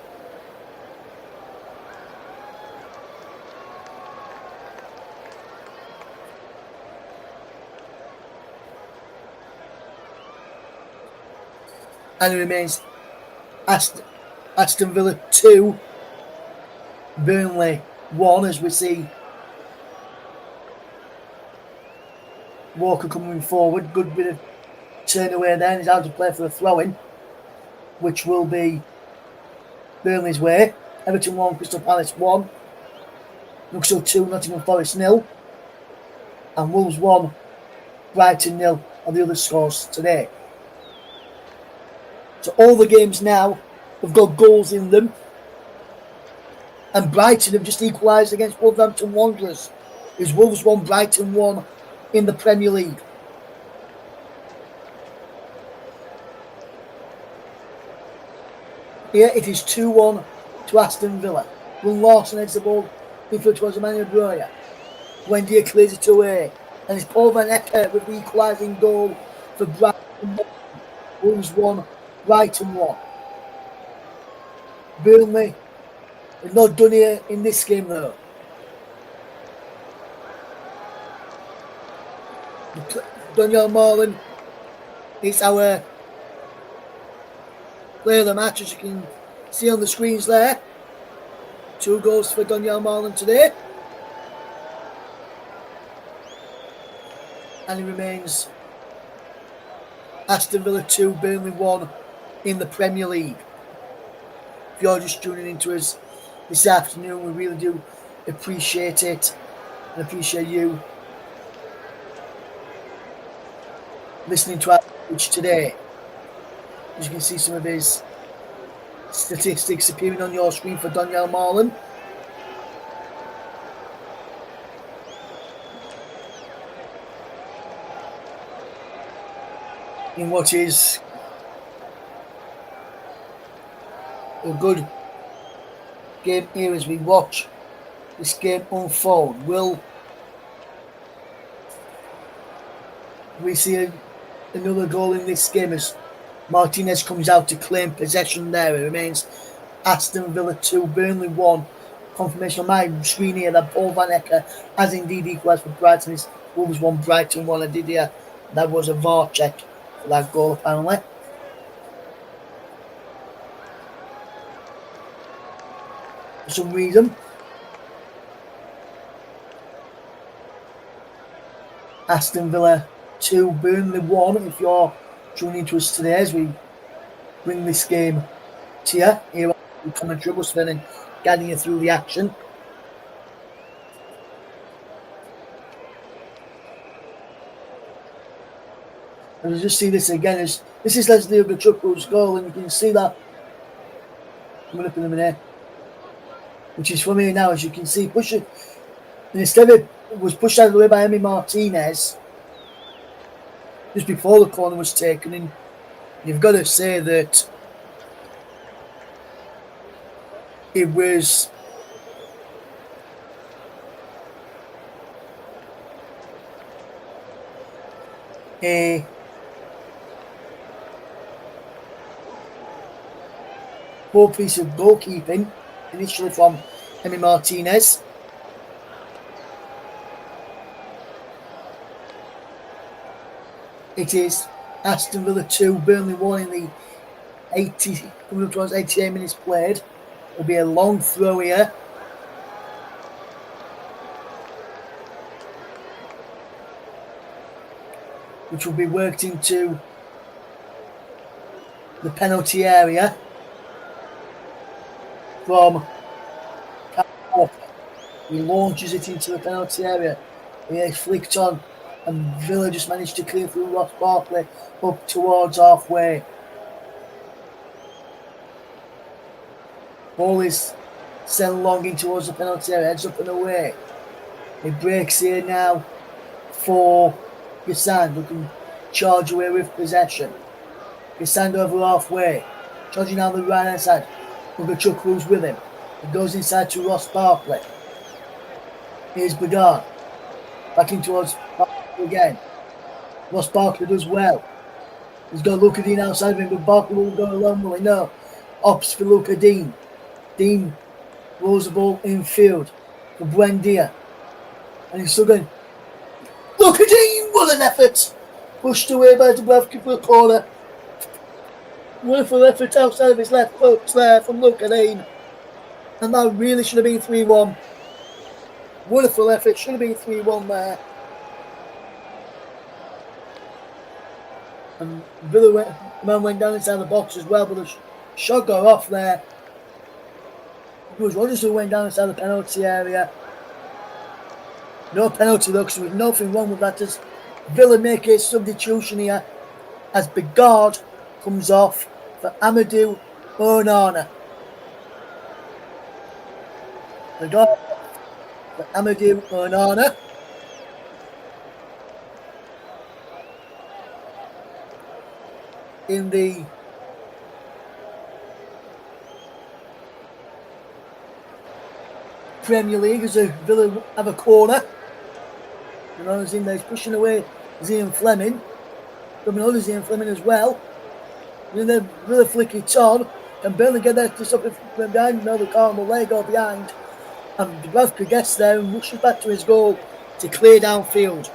And it remains Aston Villa 2, Burnley 1, as we see Walker coming forward. Good bit of turn away there, and he's out to play for the throw-in, which will be Burnley's way. Everton 1, Crystal Palace 1, Newcastle 2, Nottingham Forest 0, and Wolves 1, Brighton 0 are the other scores today. So all the games now have got goals in them, and Brighton have just equalised against Wolverhampton Wanderers. It's Wolves 1, Brighton 1 in the Premier League. Here it is 2-1 to Aston Villa. Will Lawson heads the ball in towards Emmanuel Breuer. Buendia clears it away. And it's Paul Van Ecker with the equalising goal for Brighton. Wolves 1, Brighton 1. Burnley are not done here in this game though. Daniel Marlon is our player of the match, as you can see on the screens there. 2 goals for Daniel Marlon today. And he remains Aston Villa 2, Burnley 1 in the Premier League. If you're just tuning into us this afternoon, we really do appreciate it and appreciate you listening to our coach today. As you can see some of his statistics appearing on your screen for Daniel Marlon. In what is a good game here as we watch this game unfold. Will we see another goal in this game as Martinez comes out to claim possession there? It remains Aston Villa 2, Burnley 1. Confirmation on my screen here that Paul Van Ecker has indeed equalised for Brighton. It's Wolves 1, Brighton 1. I did hear that was a VAR check for that goal apparently. For some reason, Aston Villa 2, Burnley 1. If you're tuning to us today as we bring this game to you here on the commentary bus, then and guiding you through the action. And you just see this again, as this is Leslie Ugochukwu's goal, and you can see that coming up in a minute, which is from here now, as you can see, pushing, and instead it was pushed out of the way by Emi Martinez just before the corner was taken. And you've got to say that it was a poor piece of goalkeeping initially from Emi Martinez. It is Aston Villa 2, Burnley 1 in the 80, coming up towards 88 minutes played. It'll be a long throw here. Which will be worked into the penalty area from Walker. He launches it into the penalty area. He is flicked on, and Villa just managed to clear through Ross Barkley up towards halfway. Ball is sent long in towards the penalty area, heads up and away. It breaks here now for Gassand, who can charge away with possession. Gassand over halfway, charging down the right hand side. Ugochukwu with him. It goes inside to Ross Barkley. Here's Bedard. Back in towards Barkley again. Ross Barkley does well. He's got Luca Dean outside of him, but Barkley will go alone, will he? No. Ops for Luca Dean. Dean rolls the ball infield for Buendia. And he's still going. Luca Dean! What an effort! Pushed away by Dubravka for the corner. Wonderful effort outside of his left foot there from Luca Dean. And that really should have been 3-1. Wonderful effort, should have been 3-1 there. And Villa went down inside the box as well, but the shot got off there. It was Rodgers who went down inside the penalty area. No penalty though, because there was nothing wrong with that. As Villa make a substitution here, as Bigard comes off for Amadou Onana. Bigard for Amadou Onana. In the Premier League, as Villa have a corner. Onana's in there, he's pushing away Zian Fleming. Coming on Zian Fleming as well. And then Villa flick it on. And Burnley get there to stop it from behind. No, they can't, the leg go behind. And Dubravka gets there and rushes back to his goal to clear downfield.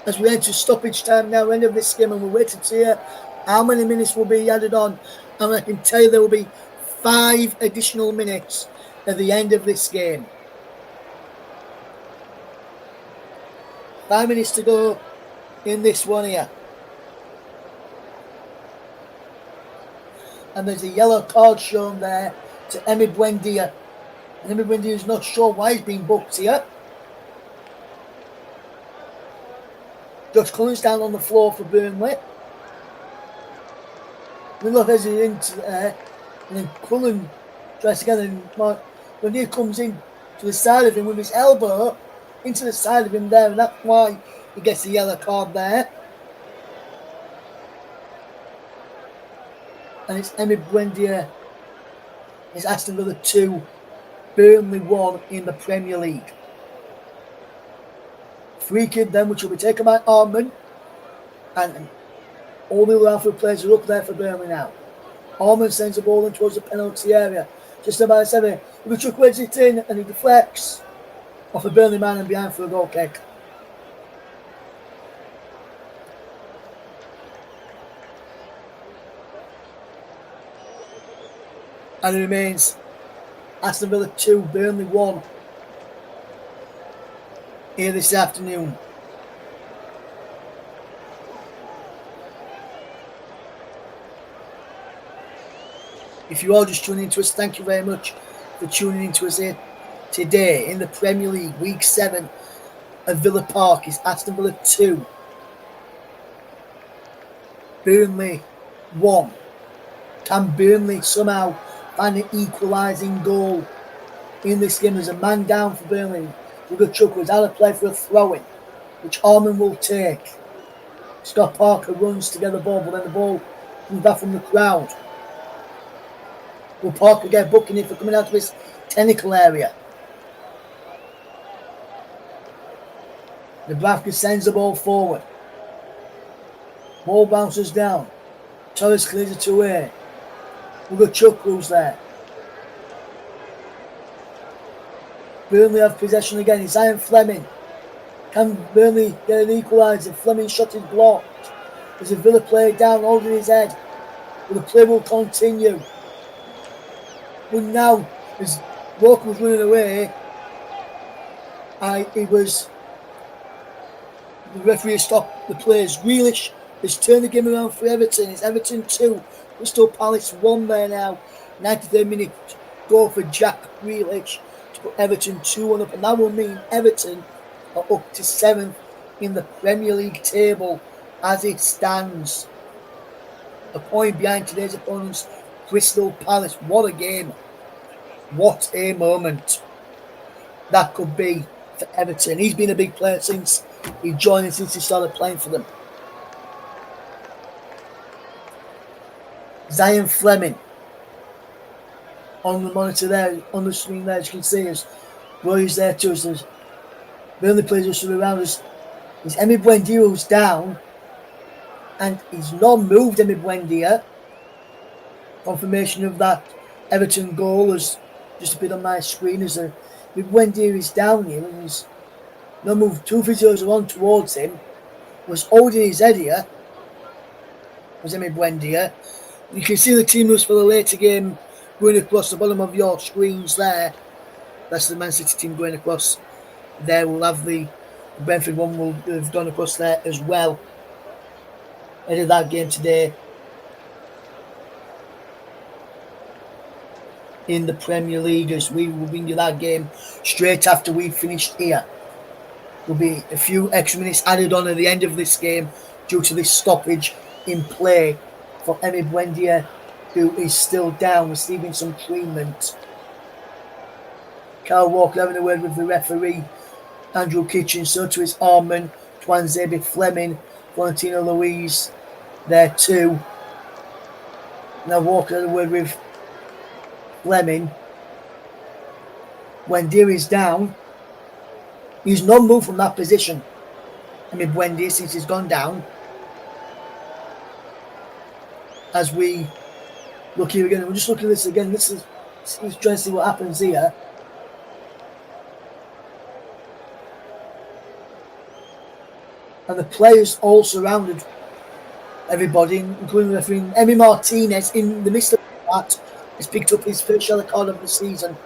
As we enter stoppage time now, end of this game, and we're waiting to hear how many minutes will be added on. And I can tell you there will be 5 additional minutes at the end of this game. 5 minutes to go in this one here. And there's a yellow card shown there to Emi Buendia. And Emi Buendia is not sure why he's been booked here. Josh Cullen's down on the floor for Burnley. Little hesitant there. And then Cullen tries to get him. Buendia comes in to the side of him with his elbow into the side of him there. And that's why he gets the yellow card there. And it's Emi Buendia. It's Aston Villa 2, Burnley 1 in the Premier League. Free kick then, which will be taken by Arman. And all the other Alfred players are up there for Burnley now. Arman sends the ball in towards the penalty area. Just about 7. Luchuk wedges it in and he deflects off a Burnley man and behind for a goal kick. And it remains Aston Villa 2, Burnley 1 here this afternoon. If you are just tuning into us, thank you very much for tuning into us here today in the Premier League, Week 7 at Villa Park. Is Aston Villa 2, Burnley 1. Can Burnley somehow find an equalising goal in this game? There's a man down for Burnley. Luka Chuck was out of play for a throw-in, which Arman will take. Scott Parker runs to get the ball, but then the ball comes back from the crowd. Will Parker get booking it for coming out of his technical area? Dubravka sends the ball forward. Ball bounces down. Torres clears it away. Luka Chuck rules there. Burnley have possession again. It's Ian Fleming. Can Burnley get an equaliser? Fleming's shot is blocked. There's a Villa player down holding his head. But the play will continue. But now, as Walker was running away, the referee stopped the players. Grealish has turned the game around for Everton. It's Everton 2, Crystal Palace 1 there now. 93rd minute goal for Jack Grealish to put Everton 2-1 up. And that will mean Everton are up to 7th in the Premier League table as it stands. A point behind today's opponents, Crystal Palace. What a game. What a moment that could be for Everton. He's been a big player since he joined, since he started playing for them. Zian Fleming on the monitor there, on the screen there, as you can see, as Roy's there too. As Burnley players are stood around us. It's Emi Buendia who's down, and he's not moved Emi Buendia. Confirmation of that Everton goal has just appeared on my screen as Emi Buendia is down here, and he's not moved. Two physios are on towards him, was holding his head here. was Emi Buendia. You can see the team news for the later game going across the bottom of your screens there. That's the Man City team going across there. We'll have the Brentford one will have gone across there as well. Ahead of that game today in the Premier League, as we will bring you that game straight after we've finished here. There'll be a few extra minutes added on at the end of this game due to this stoppage in play for Emi Buendia, who is still down, receiving some treatment. Carl Walker having a word with the referee, Andrew Kitchen, so to his Arman, Twanzebe Fleming, Valentino Luis there too. Now Walker having a word with Fleming. Buendia is down. He's not moved from that position. Buendia, since he's gone down. As we look here again, we're just looking at this again. This is trying to see what happens here. And the players all surrounded everybody, including the referee. Emi Martinez, in the midst of that, has picked up his first yellow card of the season.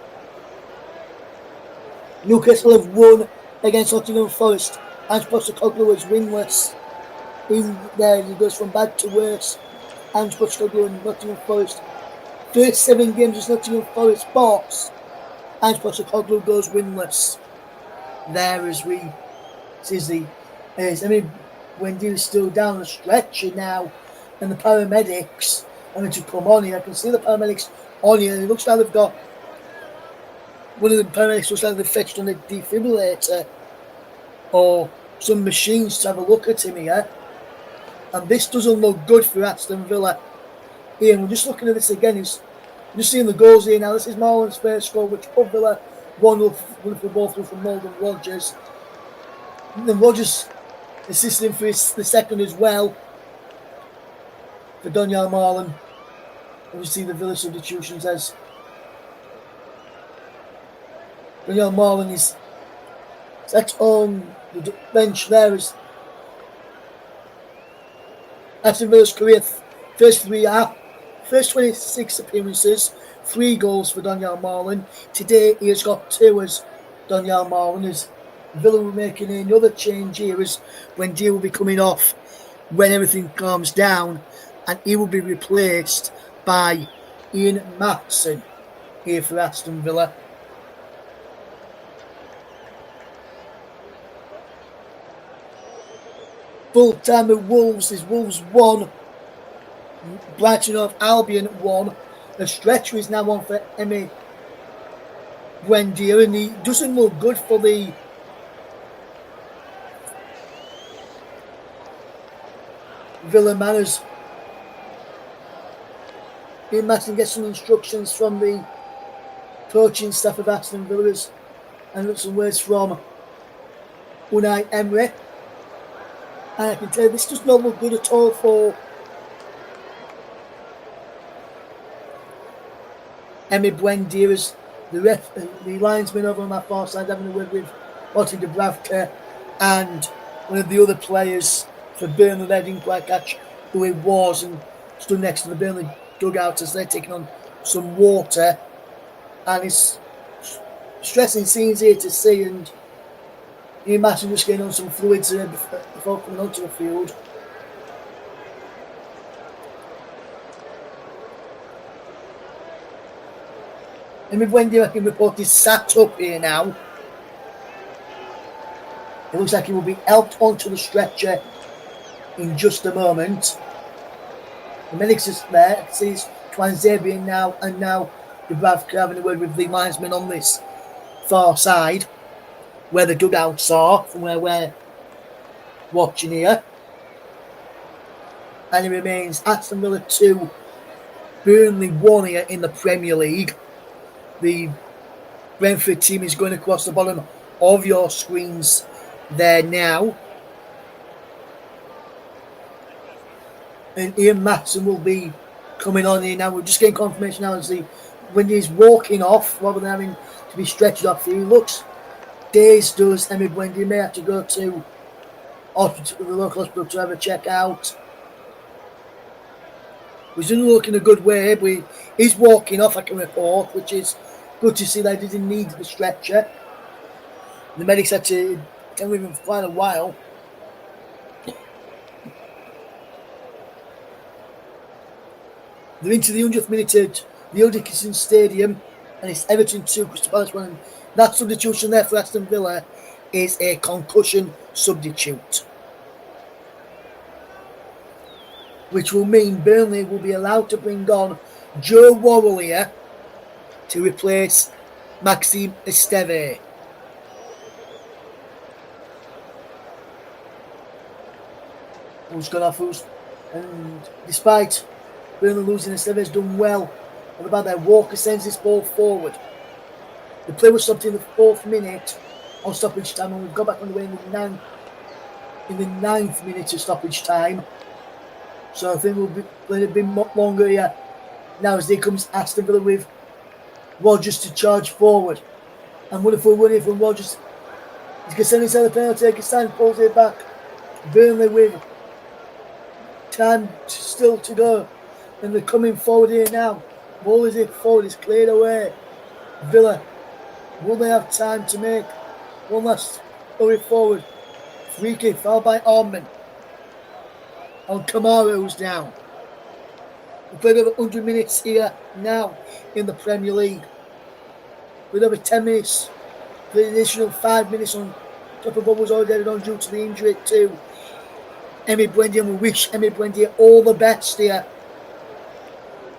Newcastle have won against Nottingham Forest. Ange Postecoglou is winless. In there, he goes from bad to worse. Ange Postecoglou and Nottingham Forest. First 7 games as Nottingham Forest boss. Ange Postecoglou goes winless. There as we see Buendia is still down the stretcher now, and the paramedics are going to come on here. I can see the paramedics on here. It looks like they've got one of the paramedics looks like they've fetched on a defibrillator or some machines to have a look at him here. And this doesn't look good for Aston Villa. Ian, we're just looking at this again. We're just seeing the goals here now. This is Marlon's first goal, which put Villa 1-0 for both from Morgan Rogers. And then Rogers assisting for the second as well for Donyell Marlon. And we see the Villa substitutions as Donyell Marlon is set on the bench there as Aston Villa's career first 26 appearances, 3 goals for Donyell Marlon. Today he has got 2 as Donyell Marlon, as Villa will be making another change here as Buendia will be coming off when everything calms down, and he will be replaced by Ian Maatsen here for Aston Villa. Full time of Wolves is Wolves 1, Brighton of Albion 1. The stretcher is now on for Emi Buendia, and he doesn't look good for the Villa manners. Ian Maatsen gets some instructions from the coaching staff of Aston Villa and some words from Unai Emery. And I can tell you, this does not look good at all for Emi Buendia, as the linesman over on that far side having a word with Otti Dubravka and one of the other players for Burnley. They didn't quite catch who it was and stood next to the Burnley dugout as they're taking on some water. And it's stressing scenes here to see, and Ian Maatsen just getting on some fluids before coming onto the field. Emi Buendia, I can report, is sat up here now. It looks like he will be helped onto the stretcher in just a moment. The medics is there. I can see it's Twanzebe now, and now Dubravka having a word with the linesman on this far side, where the dugouts are, from where we're watching here. And it remains Aston Villa 2, Burnley 1 here in the Premier League. The Brentford team is going across the bottom of your screens there now. And Ian Maatsen will be coming on here now. We're just getting confirmation now as when he's walking off rather than having to be stretched off. He looks dazed, does Emi Buendia. May have to go to the local hospital to have a check out. which doesn't look in a good way. But he's walking off, I can report, which is good to see that he didn't need the stretcher. The medics had to come with him for quite a while. They're into the 100th minute at the old Dickinson Stadium, and it's Everton 2, Crystal Palace 1. That substitution there for Aston Villa is a concussion substitute, which will mean Burnley will be allowed to bring on Joe Worrell here to replace Maxime Esteve. Who's gone off? And despite Burnley losing, Esteve has done well. What about that? Walker sends this ball forward. The play was stopped in the 4th minute on stoppage time, and we've got back underway in the 9th minute of stoppage time. So I think we'll be playing a bit longer here. Now as there comes Aston Villa with Rodgers to charge forward. And wonderful run here from Rodgers. He's going to send inside the penalty, take his time, pulls it back. Burnley with time still to go. And they're coming forward here now. Ball is it forward, it's cleared away. Villa, will they have time to make one last hurry forward? Free kick, fouled by Orman. On Kamara, who's down. We played over 100 minutes here now in the Premier League. With over 10 minutes, the additional 5 minutes on top of what was already added on due to the injury to Emi Buendia, and we wish Emi Buendia all the best here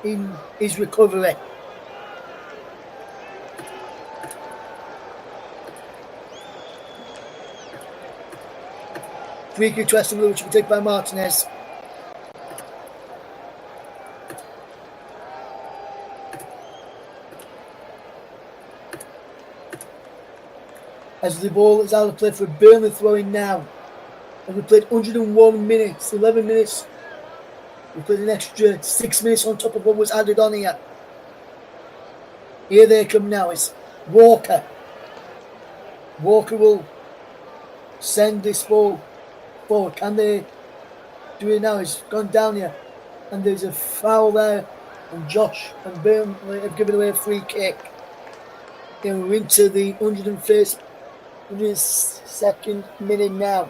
in his recovery. Free kick to Aston Villa, which will be taken by Martinez. As the ball is out of play for Burnley throwing now. And we played 101 minutes, 11 minutes. We played an extra 6 minutes on top of what was added on here. Here they come now. It's Walker. Walker will send this ball forward. Can they do it now? It's gone down here. And there's a foul there. And Josh and Burnley have given away a free kick. Then we're into the 102nd minute now.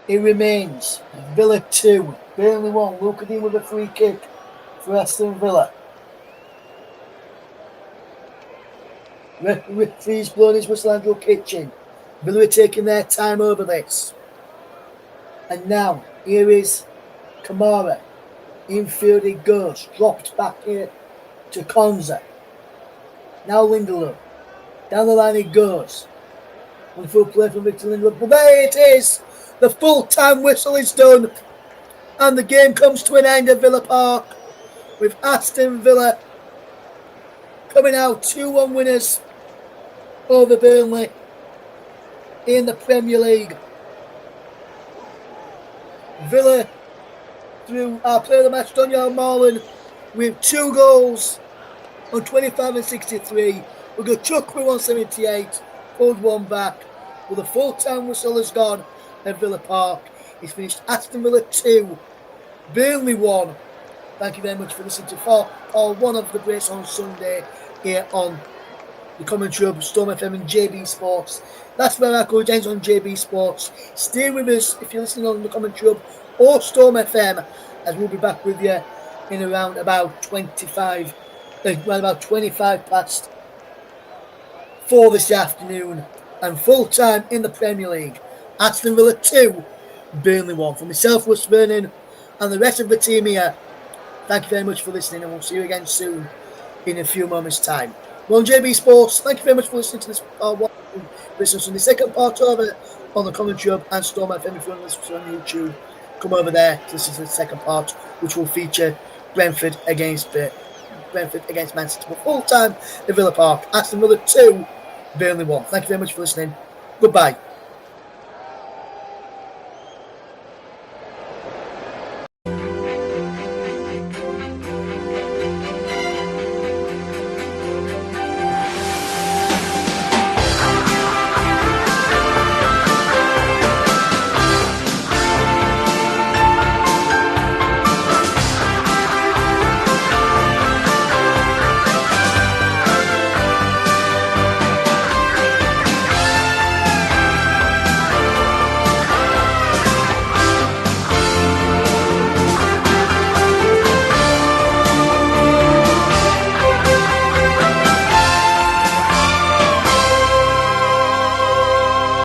It remains Villa 2, Burnley 1. Luka Dean with a free kick for Aston Villa. Referee's blown his whistle, Andrew Kitchen. Villa are taking their time over this. And now, here is Kamara. Infield it goes. Dropped back here to Konza. Now Lindelof. Down the line it goes. Wonderful play from Victor Lindelof. But there it is. The full-time whistle is done. And the game comes to an end at Villa Park. With Aston Villa coming out 2-1 winners over Burnley in the Premier League. Villa, through our player of the match, Daniel Marlon, with 2 goals on 25 and 63. We're going to chuck with 178, pulled one back. But the full-time whistle has gone at Villa Park. It's finished Aston Villa 2, Burnley 1. Thank you very much for listening to one of the breaks on Sunday here on the commentary of Storm FM and JB Sports. That's where our coverage ends on JB Sports. Stay with us if you're listening on the commentary of or Storm FM, as we'll be back with you in around about 25 past 4 this afternoon. And full time in the Premier League, Aston Villa 2, Burnley 1. For myself, Russ Vernon, and the rest of the team here, thank you very much for listening, and we'll see you again soon in a few moments' time. Well, on JB Sports, thank you very much for listening to this business on the second part over on the commentary of and Storm FM. If you want to listen on YouTube, come over there to listen to the second part, which will feature Brentford against Man City. But full time at Villa Park, Aston Villa 2, Burnley 1. Thank you very much for listening. Goodbye.